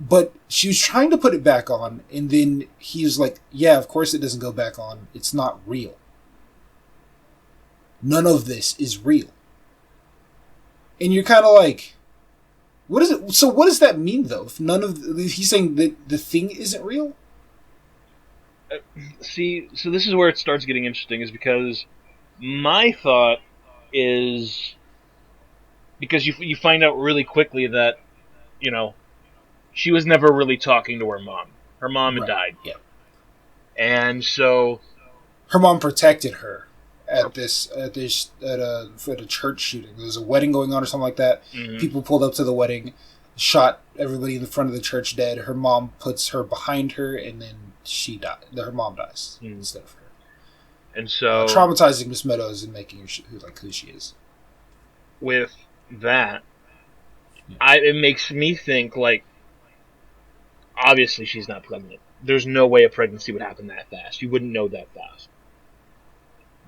But she was trying to put it back on, and then he was like, yeah, of course it doesn't go back on. It's not real. None of this is real. And you're kind of like, what is it? So what does that mean, though? If he's saying that the thing isn't real? See, so this is where it starts getting interesting, is because my thought is, because you find out really quickly that, she was never really talking to her mom. Her mom had died. Yeah. And so her mom protected her at a church shooting. There was a wedding going on or something like that. Mm-hmm. People pulled up to the wedding, shot everybody in the front of the church dead. Her mom puts her behind her, and then she died. Her mom dies instead of her. And so traumatizing Miss Meadows and making her who she is. With that, it makes me think, like, obviously she's not pregnant. There's no way a pregnancy would happen that fast. You wouldn't know that fast.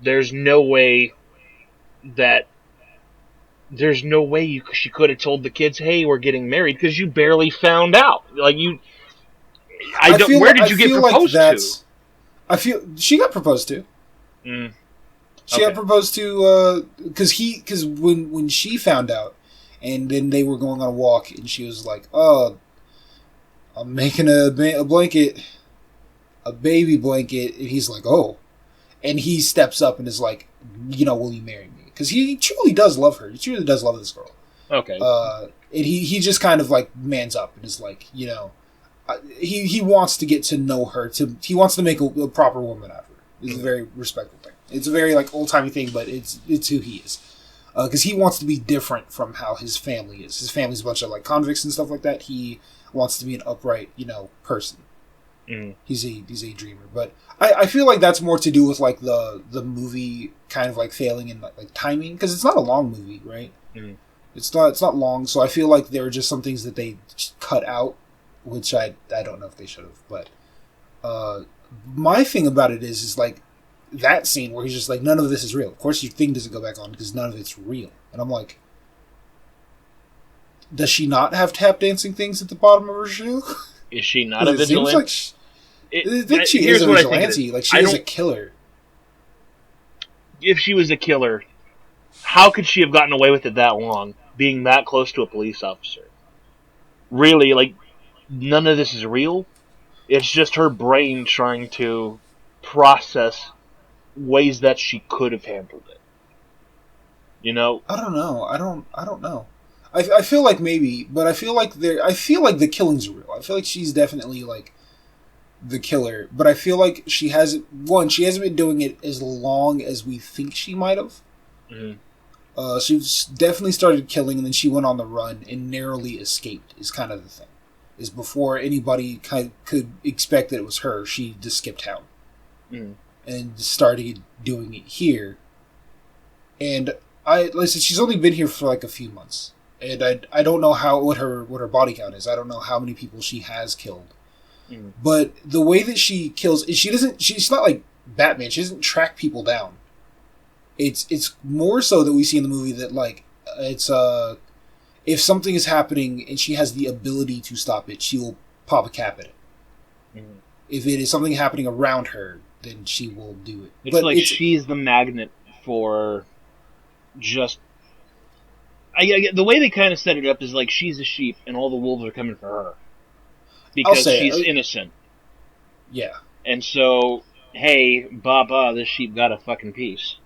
There's no way she could have told the kids, "Hey, we're getting married," because you barely found out. Like, where did you get proposed to? I feel she got proposed to. She got proposed to because when she found out, and then they were going on a walk, and she was like, "Oh, I'm making a blanket, a baby blanket," and he's like, "Oh." and he steps up and is like, will you marry me? Because he truly does love her. He truly does love this girl. Okay. And he just kind of like mans up and is like, he wants to get to know her. He wants to make a proper woman out of her. It's a very respectful thing. It's a very like old timey thing, but it's who he is. Because he wants to be different from how his family is. His family's a bunch of like convicts and stuff like that. He wants to be an upright, person. Mm. He's a dreamer. But I feel like that's more to do with like the movie kind of like failing in like timing, because it's not a long movie, right? Mm. It's not long, so I feel like there are just some things that they cut out, which I don't know if they should have. But my thing about it is like that scene where he's just like, none of this is real. Of course your thing doesn't go back on because none of it's real. And I'm like, does she not have tap dancing things at the bottom of her shoe? Is she not a vigilante? Like I think she is a vigilante. Like she is a killer. If she was a killer, how could she have gotten away with it that long, being that close to a police officer? Really, like, none of this is real? It's just her brain trying to process ways that she could have handled it. I don't know. I don't know. I feel like maybe, but I feel like the killings are real. I feel like she's definitely like the killer, but I feel like she hasn't been doing it as long as we think she might have. Mm-hmm. She's definitely started killing, and then she went on the run and narrowly escaped. Is kind of the thing. Is before anybody could expect that it was her, she just skipped town. Mm-hmm. And started doing it here. And like I said, she's only been here for like a few months, and I don't know what her body count is. I don't know how many people she has killed. Mm. But the way that she kills, she's not like Batman. She doesn't track people down. It's more so that we see in the movie that like it's if something is happening and she has the ability to stop it, she will pop a cap at it. Mm. If it is something happening around her, then she will do it. It's she's the magnet for just... the way they kind of set it up is like she's a sheep and all the wolves are coming for her. Because she's innocent. Yeah. And so, hey, Baba, this sheep got a fucking piece.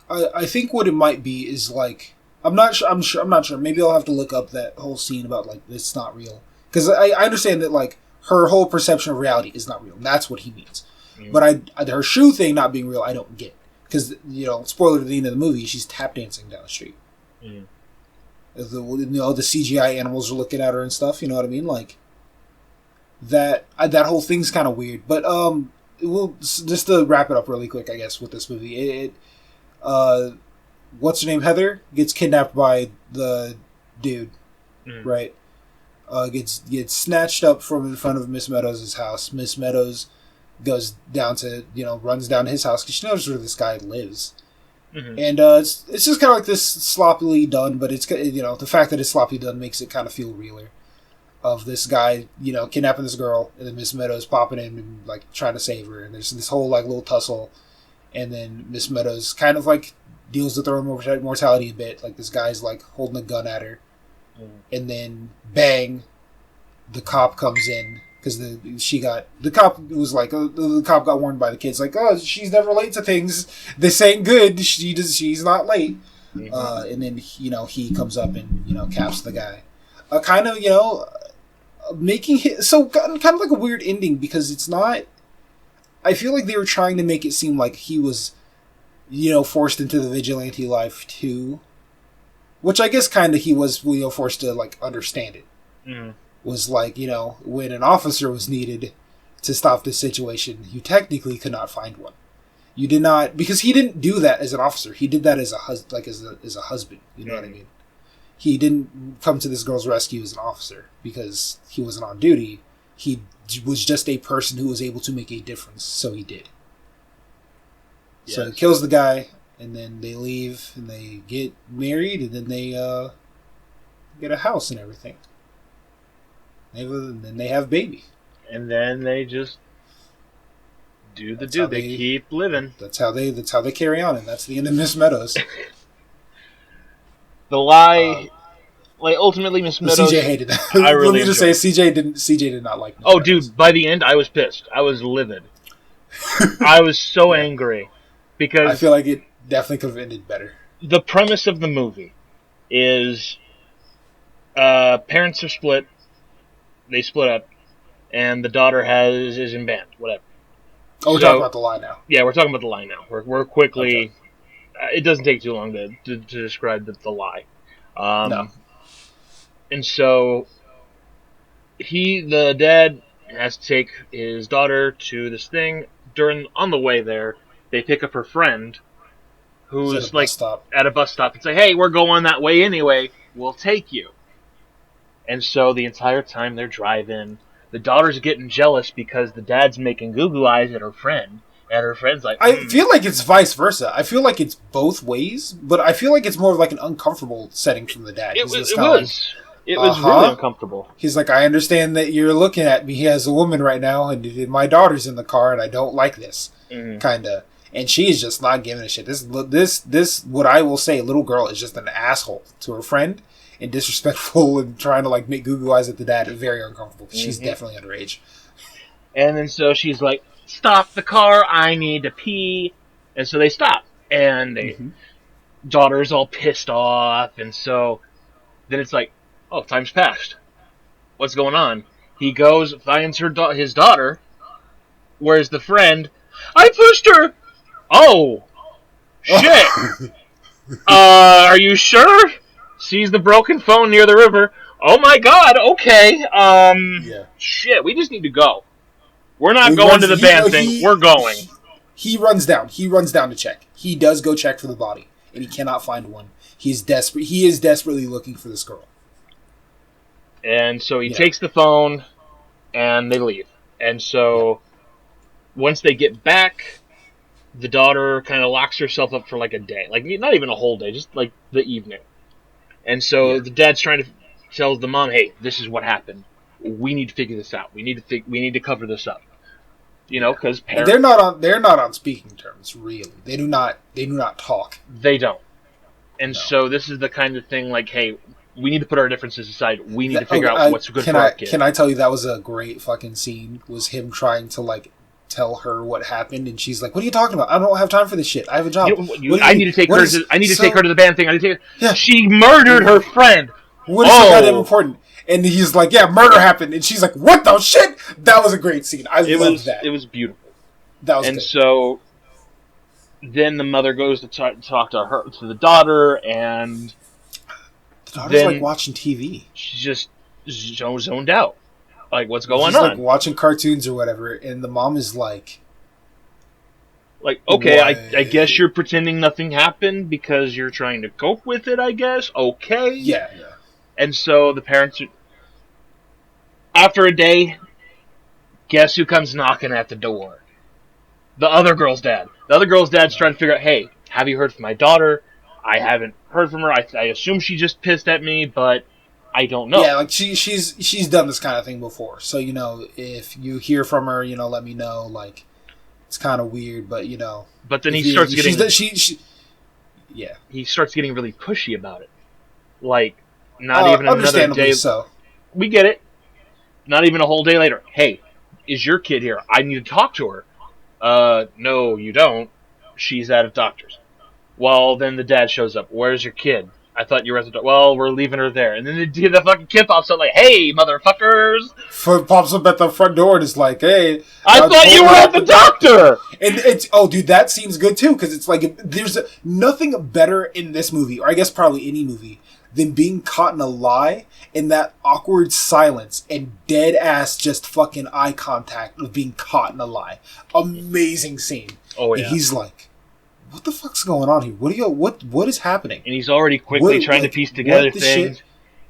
I think what it might be is like... I'm not sure. Maybe I'll have to look up that whole scene about like, it's not real. Because I understand that like, her whole perception of reality is not real. And that's what he means. Mm. But her shoe thing not being real, I don't get. Because, spoiler to the end of the movie, she's tap dancing down the street. Mm. The CGI animals are looking at her and stuff, you know what I mean? Like, that whole thing's kind of weird. But, just to wrap it up really quick, I guess, with this movie. What's her name? Heather gets kidnapped by the dude, right? Gets snatched up from in front of Miss Meadows' house. Miss Meadows goes down to, runs down to his house because she knows where this guy lives. Mm-hmm. And it's just kind of like this sloppily done, but it's, the fact that it's sloppily done makes it kind of feel realer. Of this guy, kidnapping this girl, and then Miss Meadows popping in and like trying to save her, and there's this whole like little tussle, and then Miss Meadows kind of like deals with her own mortality a bit. Like this guy's like holding a gun at her, and then bang, the cop comes in because the cop was like the cop got warned by the kids like, oh, she's never late to things. This ain't good. She's not late. Mm-hmm. And then he comes up and caps the guy. Kind of making it so kind of like a weird ending because it's not. I feel like they were trying to make it seem like he was, forced into the vigilante life too, which I guess kind of he was, forced to like understand it. Mm. Was like when an officer was needed to stop this situation, you technically could not find one. You did not, because he didn't do that as an officer. He did that as a husband. You know what I mean? He didn't come to this girl's rescue as an officer because he wasn't on duty. He was just a person who was able to make a difference, so he did. Yes. So he kills the guy, and then they leave, and they get married, and then they get a house and everything. And then they have a baby. And then they just do the do. They keep living. That's how they carry on, and that's the end of Miss Meadows. The lie, ultimately, Miss Meadows. CJ hated that. Let me just say, CJ did not like Miss Meadows. Dude, by the end, I was pissed. I was livid. I was so Yeah. angry I because feel like it definitely could have ended better. the premise of the movie is parents are split. They split up, and the daughter is in band, whatever. Oh, we're talking So about the lie now. yeah, we're talking about the lie now. We're Okay. quickly. It doesn't take too long to describe the lie. No. And so the dad has to take his daughter to this thing. On the way there, they pick up her friend, It's at a who's bus like stop. at a bus stop, and say, "Hey, we're going that way anyway. We'll take you." And so the entire time they're driving, the daughter's getting jealous because the dad's making goo eyes at her friend, and her friend's like, I feel like it's vice versa. I feel like it's both ways, but I feel like it's more of like an uncomfortable setting from the dad. It He's was. just It kinda was. It was really uncomfortable. He's like, I understand that you're looking at me as a woman right now, and my daughter's in the car, and I don't like this, kind of. And she's just not giving a shit. This, what I will say, little girl is just an asshole to her friend, and disrespectful, and trying to like make goo eyes at the dad. Very uncomfortable. She's definitely underage. And then so she's like, "Stop the car! I need to pee." And so they stop, and daughter's all pissed off, and so then it's like, "Oh, time's passed. What's going on?" He goes, finds his daughter. Where's the friend? I pushed her. Oh, shit. Are you sure? Sees the broken phone near the river. Oh my god, okay. Yeah. Shit, we just need to go. We're not going to the band thing. We're going. He runs down. He runs down to check. He does go check for the body, and he cannot find one. He's desperate. He is desperately looking for this girl. And so he takes the phone, and they leave. And so once they get back, the daughter kind of locks herself up for like a day. Like, not even a whole day, just like the evening. And so the dad's trying to tell the mom, "Hey, this is what happened. We need to figure this out. We need to cover this up." You know, because parents, they're not on speaking terms, really. They do not talk. They don't. And so this is the kind of thing like, hey, we need to put our differences aside. We need to figure out what's good for our kid. Can I tell you that was a great fucking scene? Was him trying to like tell her what happened, and she's like, "What are you talking about? I don't have time for this shit. I have a job. I need to take her. I need to take her to the band thing. She murdered her friend. What is so goddamn important?" And he's like, "Yeah, murder happened." And she's like, "What the shit?" That was a great scene. I loved that. It was beautiful. That was and good. So then the mother goes to talk to the daughter, and the daughter's like watching TV. She's just zoned out. Like, what's going on? She's like watching cartoons or whatever, and the mom is like, okay, I guess you're pretending nothing happened because you're trying to cope with it, I guess. Okay. Yeah. And so the parents, after a day, guess who comes knocking at the door? The other girl's dad. The other girl's dad's trying to figure out, hey, have you heard from my daughter? I haven't heard from her. I assume she just pissed at me, but I don't know. Yeah, like she's done this kind of thing before. So, you know, if you hear from her, you know, let me know. Like, it's kind of weird, but you know. But then he starts getting he starts getting really pushy about it. Like, not even another day. So we get it. Not even a whole day later. Hey, is your kid here? I need to talk to her. No, you don't. She's at a doctor's. Well, then the dad shows up. Where's your kid? I thought you were at the doctor. Well, we're leaving her there. And then the fucking kid pops up like, hey, motherfuckers! Pops up at the front door and is like, hey. I thought you were at the doctor! And it's, oh, dude, that seems good too, because it's like, there's nothing better in this movie, or I guess probably any movie, than being caught in a lie in that awkward silence and dead ass just fucking eye contact of being caught in a lie. Amazing scene. Oh, yeah. And he's like, what the fuck's going on here? What is happening? And he's already quickly trying to piece together things.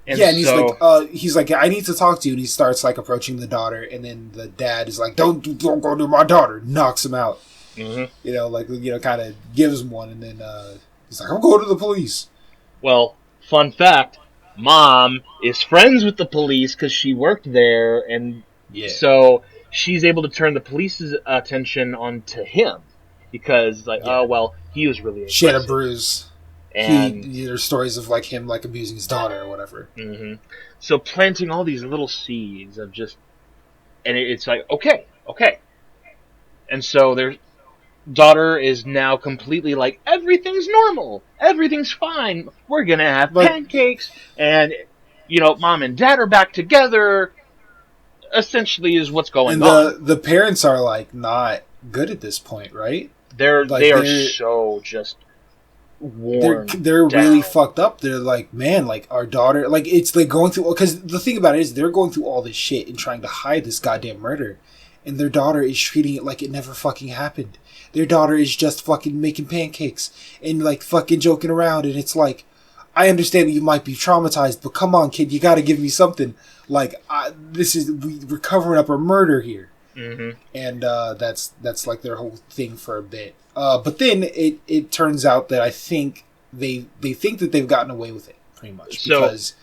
And he's like, I need to talk to you. And he starts like approaching the daughter, and then the dad is like, don't go near my daughter. Knocks him out. Mm-hmm. You know, like, you know, kind of gives him one, and then he's like, I'm going to the police. Well, fun fact: Mom is friends with the police because she worked there, and so she's able to turn the police's attention onto him. Because, like, oh, well, he was really aggressive. She had a bruise. And there's stories of, like, him, like, abusing his daughter or whatever. Mm-hmm. So planting all these little seeds of just... And it's like, okay. And so their daughter is now completely like, everything's normal, everything's fine, we're gonna have pancakes, and mom and dad are back together. Essentially, is what's going on. And the parents are like not good at this point, right? They are so just worn. They're really fucked up. They're like, man, like our daughter, like it's like going through. Because the thing about it is, they're going through all this shit and trying to hide this goddamn murder, and their daughter is treating it like it never fucking happened. Their daughter is just fucking making pancakes and like fucking joking around, and it's like, I understand that you might be traumatized, but come on, kid, you got to give me something. Like we're covering up a murder here. Mm-hmm. And that's like their whole thing for a bit. But then it turns out that I think they think that they've gotten away with it pretty much because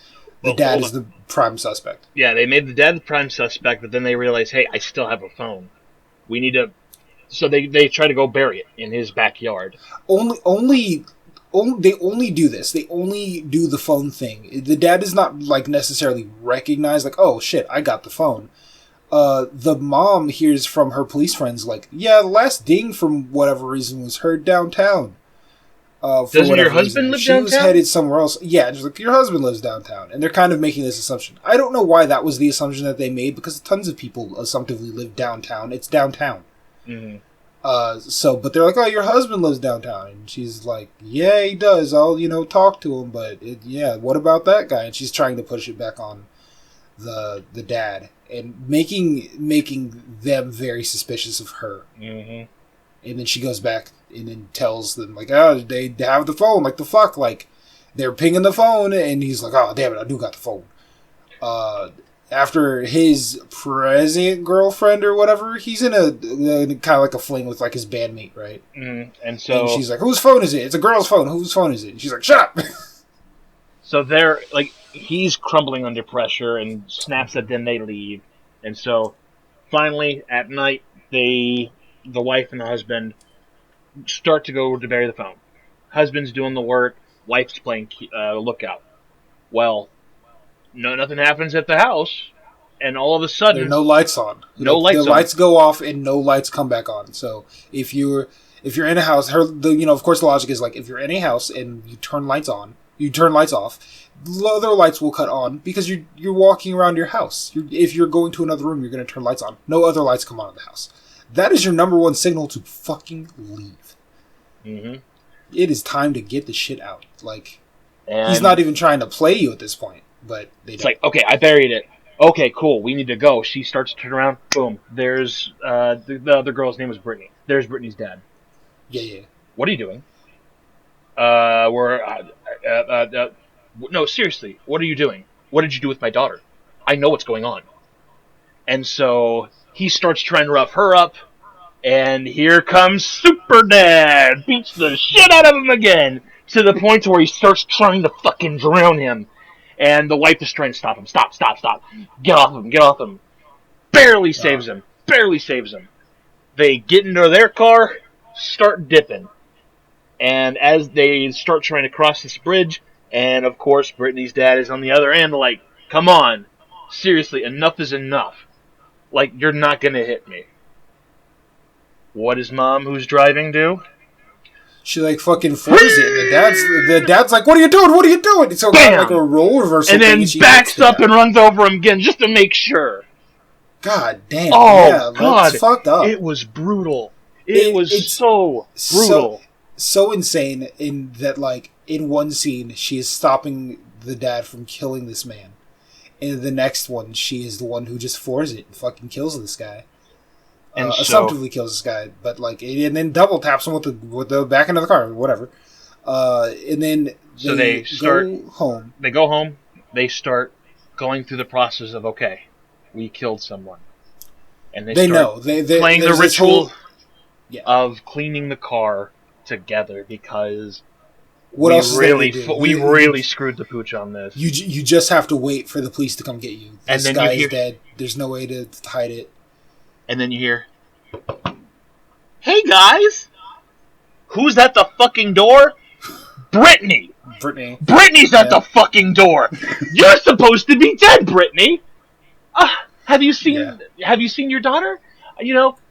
the dad is the prime suspect. Yeah, they made the dad the prime suspect, but then they realize, hey, I still have a phone. We need to. So they try to go bury it in his backyard. They only do this. They only do the phone thing. The dad is not like necessarily recognized. Like, oh shit, I got the phone. The mom hears from her police friends, like, yeah, the last ding from whatever reason was heard downtown. Doesn't your husband live downtown? She was headed somewhere else. Yeah, just like, your husband lives downtown. And they're kind of making this assumption. I don't know why that was the assumption that they made, because tons of people assumptively live downtown. It's downtown. Mm-hmm. But they're like, oh, your husband lives downtown. And she's like, yeah, he does. I'll, talk to him. But, what about that guy? And she's trying to push it back on the dad. And making them very suspicious of her. Mm-hmm. And then she goes back and then tells them, like, oh, they have the phone. Like, the fuck? Like, they're pinging the phone. And he's like, oh, damn it, I do got the phone. After his present girlfriend or whatever, he's in a kind of like a fling with, like, his bandmate, right? Mm-hmm. And she's like, whose phone is it? It's a girl's phone. Whose phone is it? And she's like, shut up! So they're, like, he's crumbling under pressure and snaps at them, they leave. And so, finally, at night, the wife and the husband start to go to bury the phone. Husband's doing the work, wife's playing lookout. Well, nothing happens at the house, and all of a sudden... There are no lights on. The lights go off, and no lights come back on. So, if you're in a house, of course the logic is, like, if you're in a house and you turn lights off, the other lights will cut on because you're walking around your house. If you're going to another room, you're going to turn lights on. No other lights come on in the house. That is your number one signal to fucking leave. Mm-hmm. It is time to get the shit out. Like, he's not even trying to play you at this point, but it's like, okay, I buried it. Okay, cool, we need to go. She starts to turn around. Boom. There's the other girl's name was Brittany. There's Brittany's dad. Yeah. What are you doing? No, seriously, what are you doing? What did you do with my daughter? I know what's going on. And so he starts trying to rough her up, and here comes Super Dad, beats the shit out of him again, to the point where he starts trying to fucking drown him. And the wife is trying to stop him. Stop. Get off him. Barely saves him. They get into their car, start dipping. And as they start trying to cross this bridge, and of course Brittany's dad is on the other end, like, come on, seriously, enough is enough. Like, you're not gonna hit me. What does mom, who's driving, do? She, like, fucking floors it. The dad's like, what are you doing? So Bam! Like a role reversal and then backs up and runs over him again just to make sure. God damn. Oh, yeah, God. That's fucked up. It was brutal. It's so brutal. So insane in that, like, in one scene, she is stopping the dad from killing this man. In the next one, she is the one who just floors it and fucking kills this guy. And assumptively kills this guy, but, like, and then double taps him with the back end of the car, whatever. And then they go home. They go home. They start going through the process of, okay, we killed someone. And they start playing the ritual of cleaning the car together, because we really screwed the pooch on this. You just have to wait for the police to come get you. This guy is dead. There's no way to hide it. And then you hear, hey guys, who's at the fucking door? Brittany. Brittany's at the fucking door. You're supposed to be dead, Brittany. Have you seen your daughter?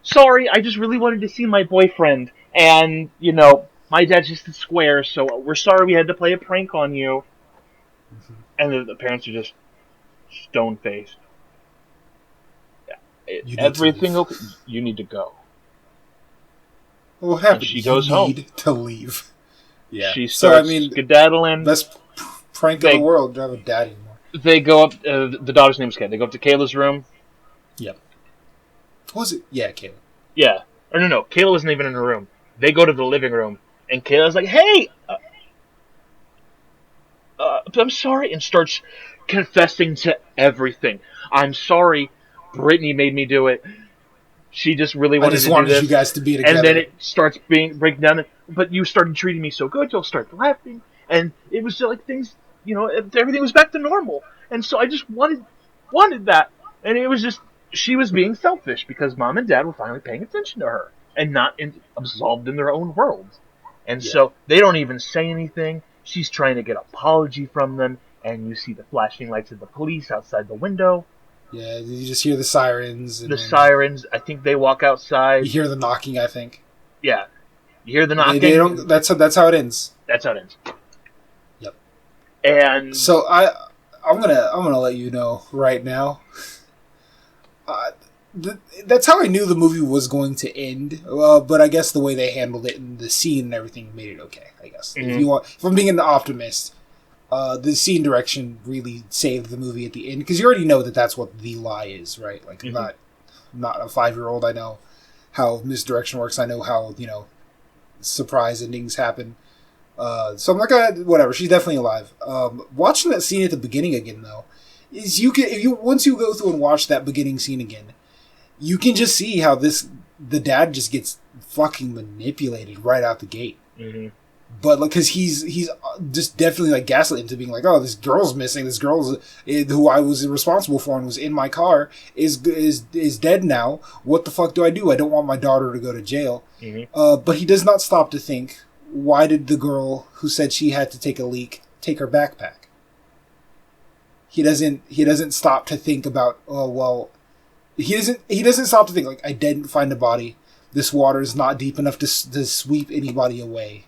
sorry, I just really wanted to see my boyfriend, and my dad's just a square, so we're sorry we had to play a prank on you. Mm-hmm. And the parents are just stone faced. You need Everything to leave. okay? You need to go. What happened? And she goes home. You need to leave. Yeah. She So starts skedaddling. best prank in the world to have a dad anymore. They go up. The daughter's name is Kayla. They go up to Kayla's room. Yep. Was it? Yeah, Kayla. Yeah. Or no. Kayla wasn't even in her room. They go to the living room, and Kayla's like, "Hey, I'm sorry," and starts confessing to everything. "I'm sorry. Brittany made me do it. She just really wanted to do this. You guys to be together." And then it starts breaking down. But you started treating me so good, you'll start laughing. And it was just like things, everything was back to normal. And so I just wanted that. And it was just, she was being selfish because mom and dad were finally paying attention to her and not absolved in their own world. And so they don't even say anything. She's trying to get an apology from them. And you see the flashing lights of the police outside the window. Yeah, you just hear the sirens. Sirens. I think they walk outside. You hear the knocking, I think. Yeah. You hear the knocking. They don't, that's how it ends. That's how it ends. Yep. And so I'm gonna let you know right now. That's how I knew the movie was going to end. But I guess the way they handled it and the scene and everything made it okay. I guess if I'm being an optimist. The scene direction really saved the movie at the end because you already know that that's what the lie is, right? Like I'm not a 5-year-old. I know how misdirection works. I know how surprise endings happen. So I'm like, whatever. She's definitely alive. Watching that scene at the beginning again, though, is once you go through and watch that beginning scene again, you can just see how the dad just gets fucking manipulated right out the gate. Mm-hmm. But because he's just definitely gaslit into being like, oh, this girl's missing. This girl's who I was responsible for and was in my car is dead now. What the fuck do? I don't want my daughter to go to jail. Mm-hmm. But he does not stop to think, why did the girl who said she had to take a leak take her backpack? He doesn't stop to think about, oh well, he doesn't stop to think like, I didn't find a body. This water is not deep enough to sweep anybody away.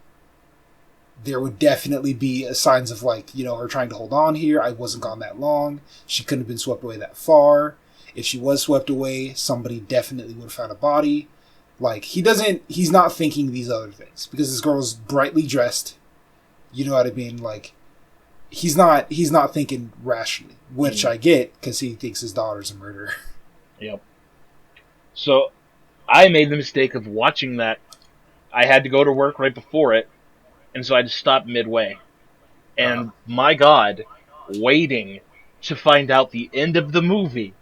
There would definitely be signs of her trying to hold on here. I wasn't gone that long. She couldn't have been swept away that far. If she was swept away, somebody definitely would have found a body. He's not thinking these other things because this girl's brightly dressed. You know what I mean? He's not thinking rationally, which I get because he thinks his daughter's a murderer. Yep. So I made the mistake of watching that. I had to go to work right before it. And so I just stopped midway. And my God, waiting to find out the end of the movie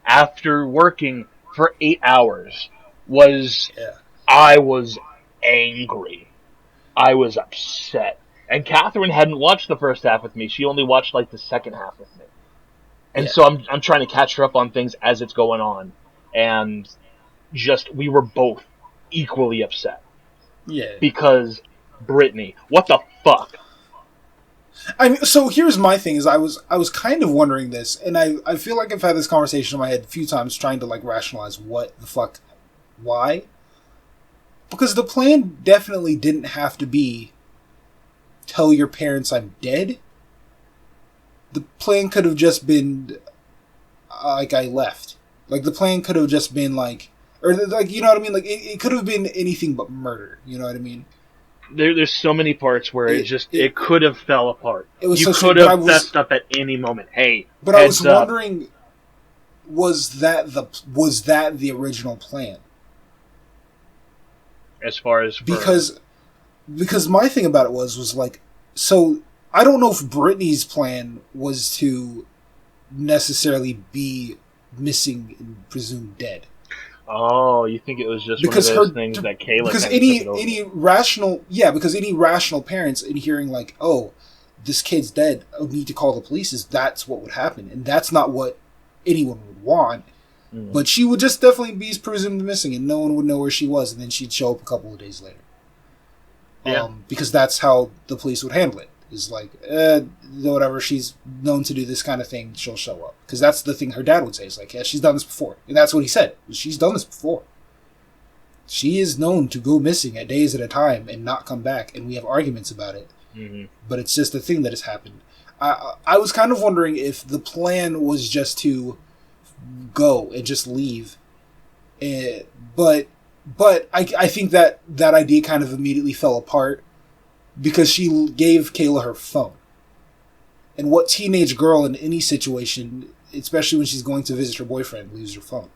after working for 8 hours was... Yeah. I was angry. I was upset. And Catherine hadn't watched the first half with me. She only watched the second half with me. And so I'm trying to catch her up on things as it's going on. And we were both equally upset. Yeah. Because... Brittany, what the fuck? I mean, so here's my thing: is I was kind of wondering this, and I feel like I've had this conversation in my head a few times, trying to rationalize what the fuck, why? Because the plan definitely didn't have to be tell your parents I'm dead. The plan could have just been I left. The plan could have just been or you know what I mean? It could have been anything but murder. You know what I mean? There's so many parts where it could have fell apart. You so could have messed up at any moment. Hey, but I was wondering, was that the original plan? As far as because my thing about it was so I don't know if Brittany's plan was to necessarily be missing and presumed dead. Oh, you think it was just because one of those things that Kayla... Because any rational parents in hearing oh, this kid's dead, I need to call the police, that's what would happen. And that's not what anyone would want. Mm. But she would just definitely be presumed missing and no one would know where she was, and then she'd show up a couple of days later. Yeah. Because that's how the police would handle it. is like, whatever, she's known to do this kind of thing, she'll show up. Because that's the thing her dad would say. It's like, yeah, she's done this before. And that's what he said. She's done this before. She is known to go missing at days at a time and not come back, and we have arguments about it. Mm-hmm. But it's just a thing that has happened. I was kind of wondering if the plan was just to go and just leave. But I think that idea kind of immediately fell apart because she gave Kayla her phone. And what teenage girl in any situation, especially when she's going to visit her boyfriend, leaves her phone?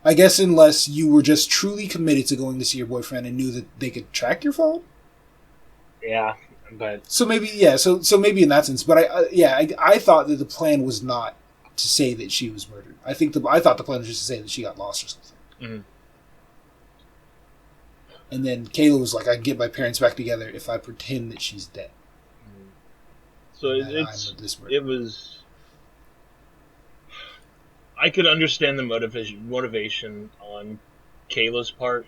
I guess unless you were just truly committed to going to see your boyfriend and knew that they could track your phone. Yeah, but so maybe so maybe in that sense. But I thought that the plan was not to say that she was murdered. I thought the plan was just to say that she got lost or something. Mm-hmm. And then Kayla was like, "I can get my parents back together if I pretend that she's dead." So it was. I could understand the motivation on Kayla's part.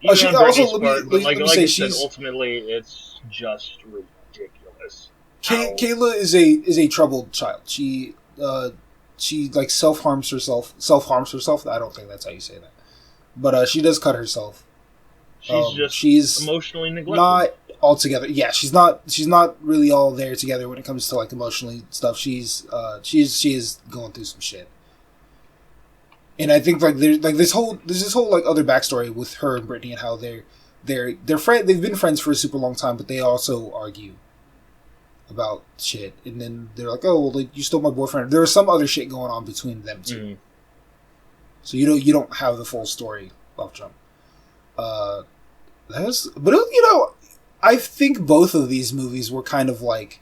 Even on Brittany's part, but like I said, ultimately, it's just ridiculous. Kayla is a troubled child. She like self-harms herself. I don't think that's how you say that. But she does cut herself. She's emotionally neglected. Not altogether. Yeah, she's not really all there together when it comes to like emotionally stuff. She is going through some shit. And I think like there's this whole like other backstory with her and Brittany and how they're friends. They've been friends for a super long time, but they also argue about shit. And then they're like, "Oh, well, like you stole my boyfriend." There was some other shit going on between them too. Mm-hmm. So you don't have the full story off jump. I think both of these movies were kind of like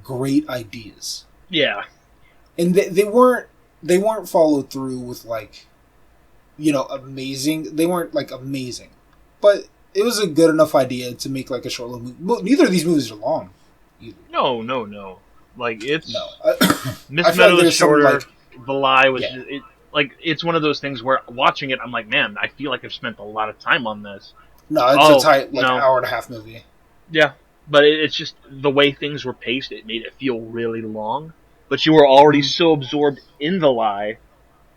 great ideas. Yeah, and they weren't followed through with like, amazing. They weren't like amazing, but it was a good enough idea to make like a short little movie. Well, neither of these movies are long. Either. No. Like it's Miss Meadows is shorter. The Lie was it's one of those things where watching it, I'm like, man, I feel like I've spent a lot of time on this. No, it's a tight hour and a half movie. Yeah, but it's just the way things were paced. It made it feel really long. But you were already so absorbed in The Lie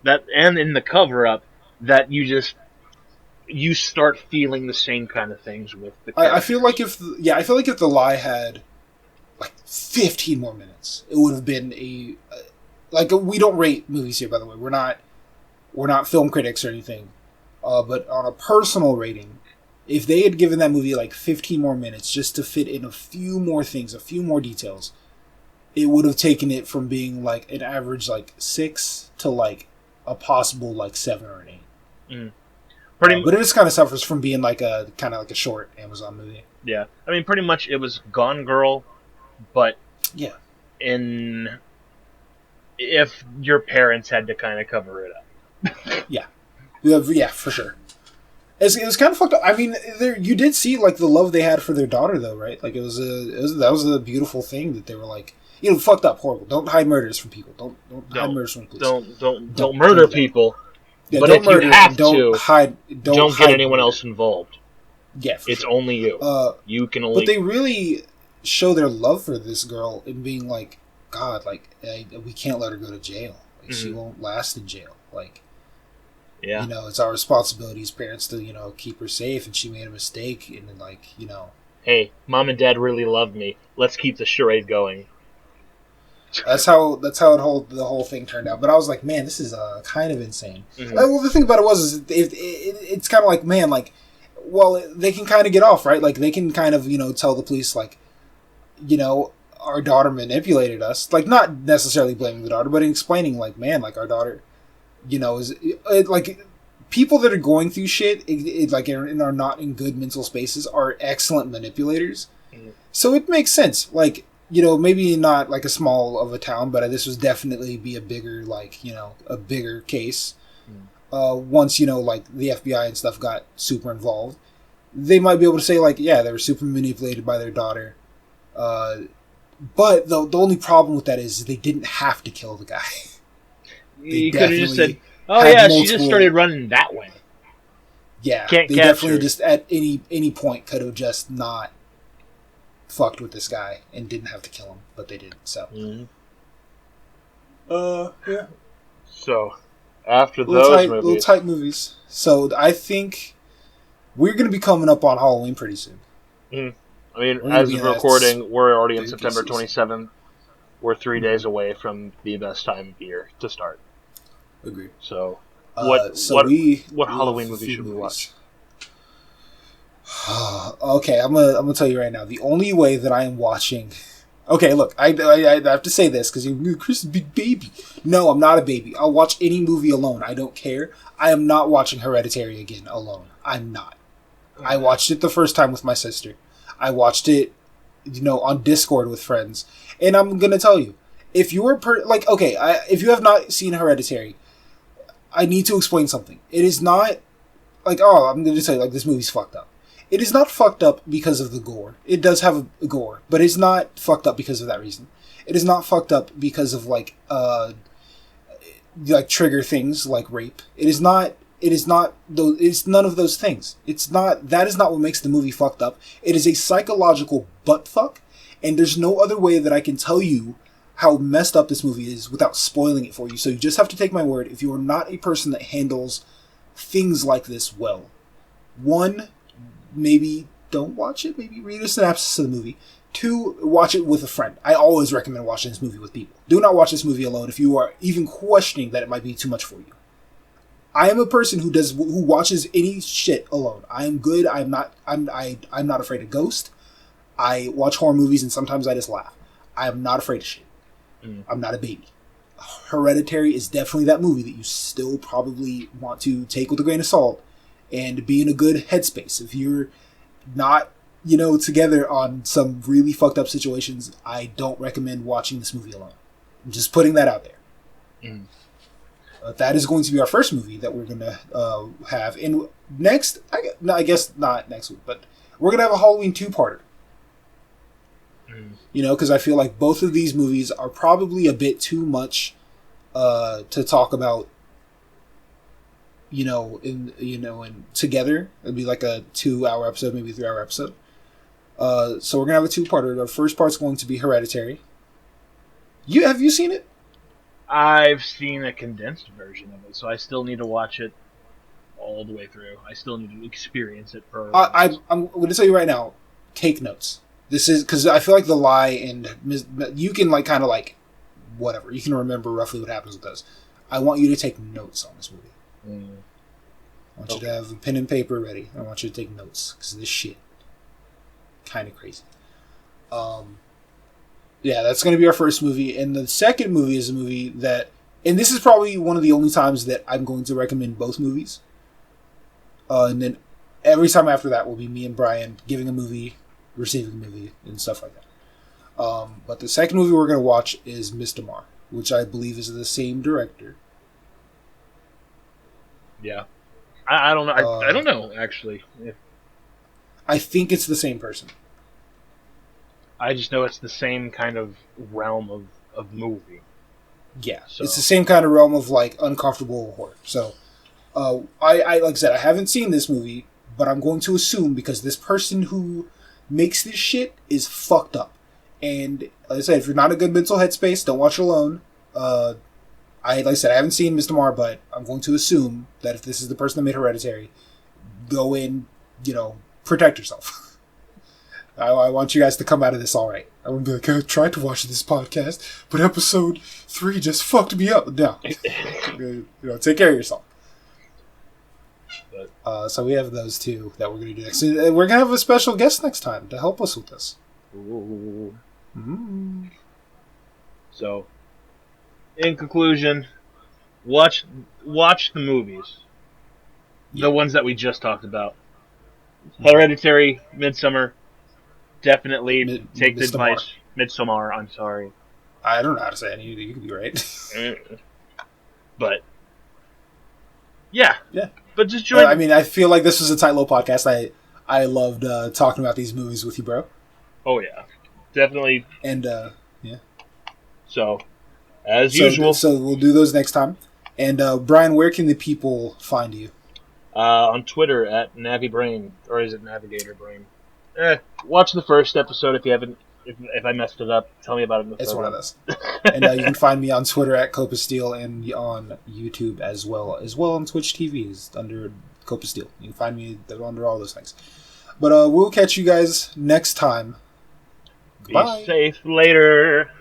and in the cover-up that you start feeling the same kind of things with the characters. I feel like if The Lie had like 15 more minutes, it would have been we don't rate movies here, by the way. We're not film critics or anything. But on a personal rating, if they had given that movie like 15 more minutes just to fit in a few more things, a few more details, it would have taken it from being like an average like 6 to like a possible like 7 or an 8. But it just kind of suffers from being like a kind of like a short Amazon movie. Yeah, I mean, pretty much it was Gone Girl, but yeah, if your parents had to kind of cover it up. yeah, for sure. It was kind of fucked up. I mean, you did see like the love they had for their daughter, though, right? Like that was a beautiful thing that they were like, fucked up, horrible. Don't hide murders from people. Don't hide murders from police. Don't murder people. Yeah, but if you have to, don't get anyone murder. Else involved. Yeah, it's sure. only you. You can only. But they really show their love for this girl in being like, God, like we can't let her go to jail. Like, she won't last in jail. Like. Yeah. It's our responsibility as parents to, keep her safe, and she made a mistake, and then, Hey, Mom and Dad really love me. Let's keep the charade going. That's how the whole thing turned out. But I was like, man, this is kind of insane. Mm-hmm. Well, the thing about it was, it's kind of like, man, like, well, they can kind of get off, right? Like, they can kind of, tell the police, like, our daughter manipulated us. Like, not necessarily blaming the daughter, but explaining, like, man, like, our daughter... is like people that are going through shit, and are not in good mental spaces are excellent manipulators. Mm-hmm. So it makes sense. Like, maybe not like a small of a town, but this was definitely be a bigger, a bigger case. Mm-hmm. Once, like the FBI and stuff got super involved, they might be able to say like, yeah, they were super manipulated by their daughter. But the only problem with that is they didn't have to kill the guy. You could have just said, "Oh yeah, she just started running that way." Yeah, Can't they capture. definitely just at any point could have just not fucked with this guy and didn't have to kill him, but they did. So, yeah. So, after Little those movies, little tight movies. So I think we're going to be coming up on Halloween pretty soon. I mean, We're as gonna of be recording, we're already in big September pieces. 27th. We're 3 days away from the best time of year to start. Agreed. So, What Halloween movie should we watch? Okay, I'm gonna tell you right now. The only way that I am watching. Okay, look, I have to say this because Chris is a big baby. No, I'm not a baby. I'll watch any movie alone. I don't care. I am not watching Hereditary again alone. I'm not. I watched it the first time with my sister. I watched it, on Discord with friends. And I'm gonna tell you, if you're if you have not seen Hereditary, I need to explain something. It is not like, I'm gonna tell you, like, this movie's fucked up. It is not fucked up because of the gore. It does have a gore, but it's not fucked up because of that reason. It is not fucked up because of like trigger things like rape. It is not. It's none of those things. That is not what makes the movie fucked up. It is a psychological butt fuck, and there's no other way that I can tell you how messed up this movie is without spoiling it for you. So you just have to take my word. If you are not a person that handles things like this well, one, maybe don't watch it. Maybe read a synopsis of the movie. Two, watch it with a friend. I always recommend watching this movie with people. Do not watch this movie alone if you are even questioning that it might be too much for you. I am a person who watches any shit alone. I am good. I'm not afraid of ghosts. I watch horror movies and sometimes I just laugh. I am not afraid of shit. I'm not a baby. Hereditary is definitely that movie that you still probably want to take with a grain of salt and be in a good headspace. If you're not, together on some really fucked up situations, I don't recommend watching this movie alone. I'm just putting that out there. That is going to be our first movie that we're going to have. And next, I guess not next week, but we're going to have a Halloween two-parter. Because I feel like both of these movies are probably a bit too much to talk about, in together. It'd be like a 2-hour episode, maybe a 3-hour episode. So we're going to have a two-parter. The first part's going to be Hereditary. Have you seen it? I've seen a condensed version of it, so I still need to watch it all the way through. I still need to experience it for. I'm going to tell you right now. Take notes. This is because I feel like The Lie and you can whatever. You can remember roughly what happens with those. I want you to take notes on this movie. I want you to have a pen and paper ready. I want you to take notes because this shit kind of crazy. Yeah, that's going to be our first movie. And the second movie is a movie that... And this is probably one of the only times that I'm going to recommend both movies. And then every time after that will be me and Brian giving a movie, receiving a movie, and stuff like that. But the second movie we're going to watch is Midsommar, which I believe is the same director. Yeah. I don't know. I don't know, actually. Yeah. I think it's the same person. I just know it's the same kind of realm of movie. Yeah, so. It's the same kind of realm of uncomfortable horror. So, I like I said, I haven't seen this movie, but I'm going to assume because this person who makes this shit is fucked up. And like I said, if you're not in a good mental headspace, don't watch it alone. Like I said, I haven't seen Mr. but I'm going to assume that if this is the person that made Hereditary, go in, protect yourself. I want you guys to come out of this all right. I won't be like, I tried to watch this podcast, but episode 3 just fucked me up. No. Take care of yourself. So we have those two that we're going to do next. And we're going to have a special guest next time to help us with this. Ooh. So, in conclusion, watch the movies. Yeah. The ones that we just talked about. Hereditary, Midsommar. Definitely take the advice. Midsommar, I'm sorry. I don't know how to say it. You could be right. But, yeah. But just join. I feel like this was a tight little podcast. I loved talking about these movies with you, bro. Oh, yeah. Definitely. And, yeah. So, as usual. So we'll do those next time. And, Brian, where can the people find you? On Twitter at NaviBrain, or is it Navigator Brain? Watch the first episode if you haven't. If I messed it up, tell me about it in the It's third one of one. those. And you can find me on Twitter at Khoppa Steel and on YouTube as well on Twitch TV is under Khoppa Steel. You can find me under all those things. But we'll catch you guys next time. Be Bye. safe later.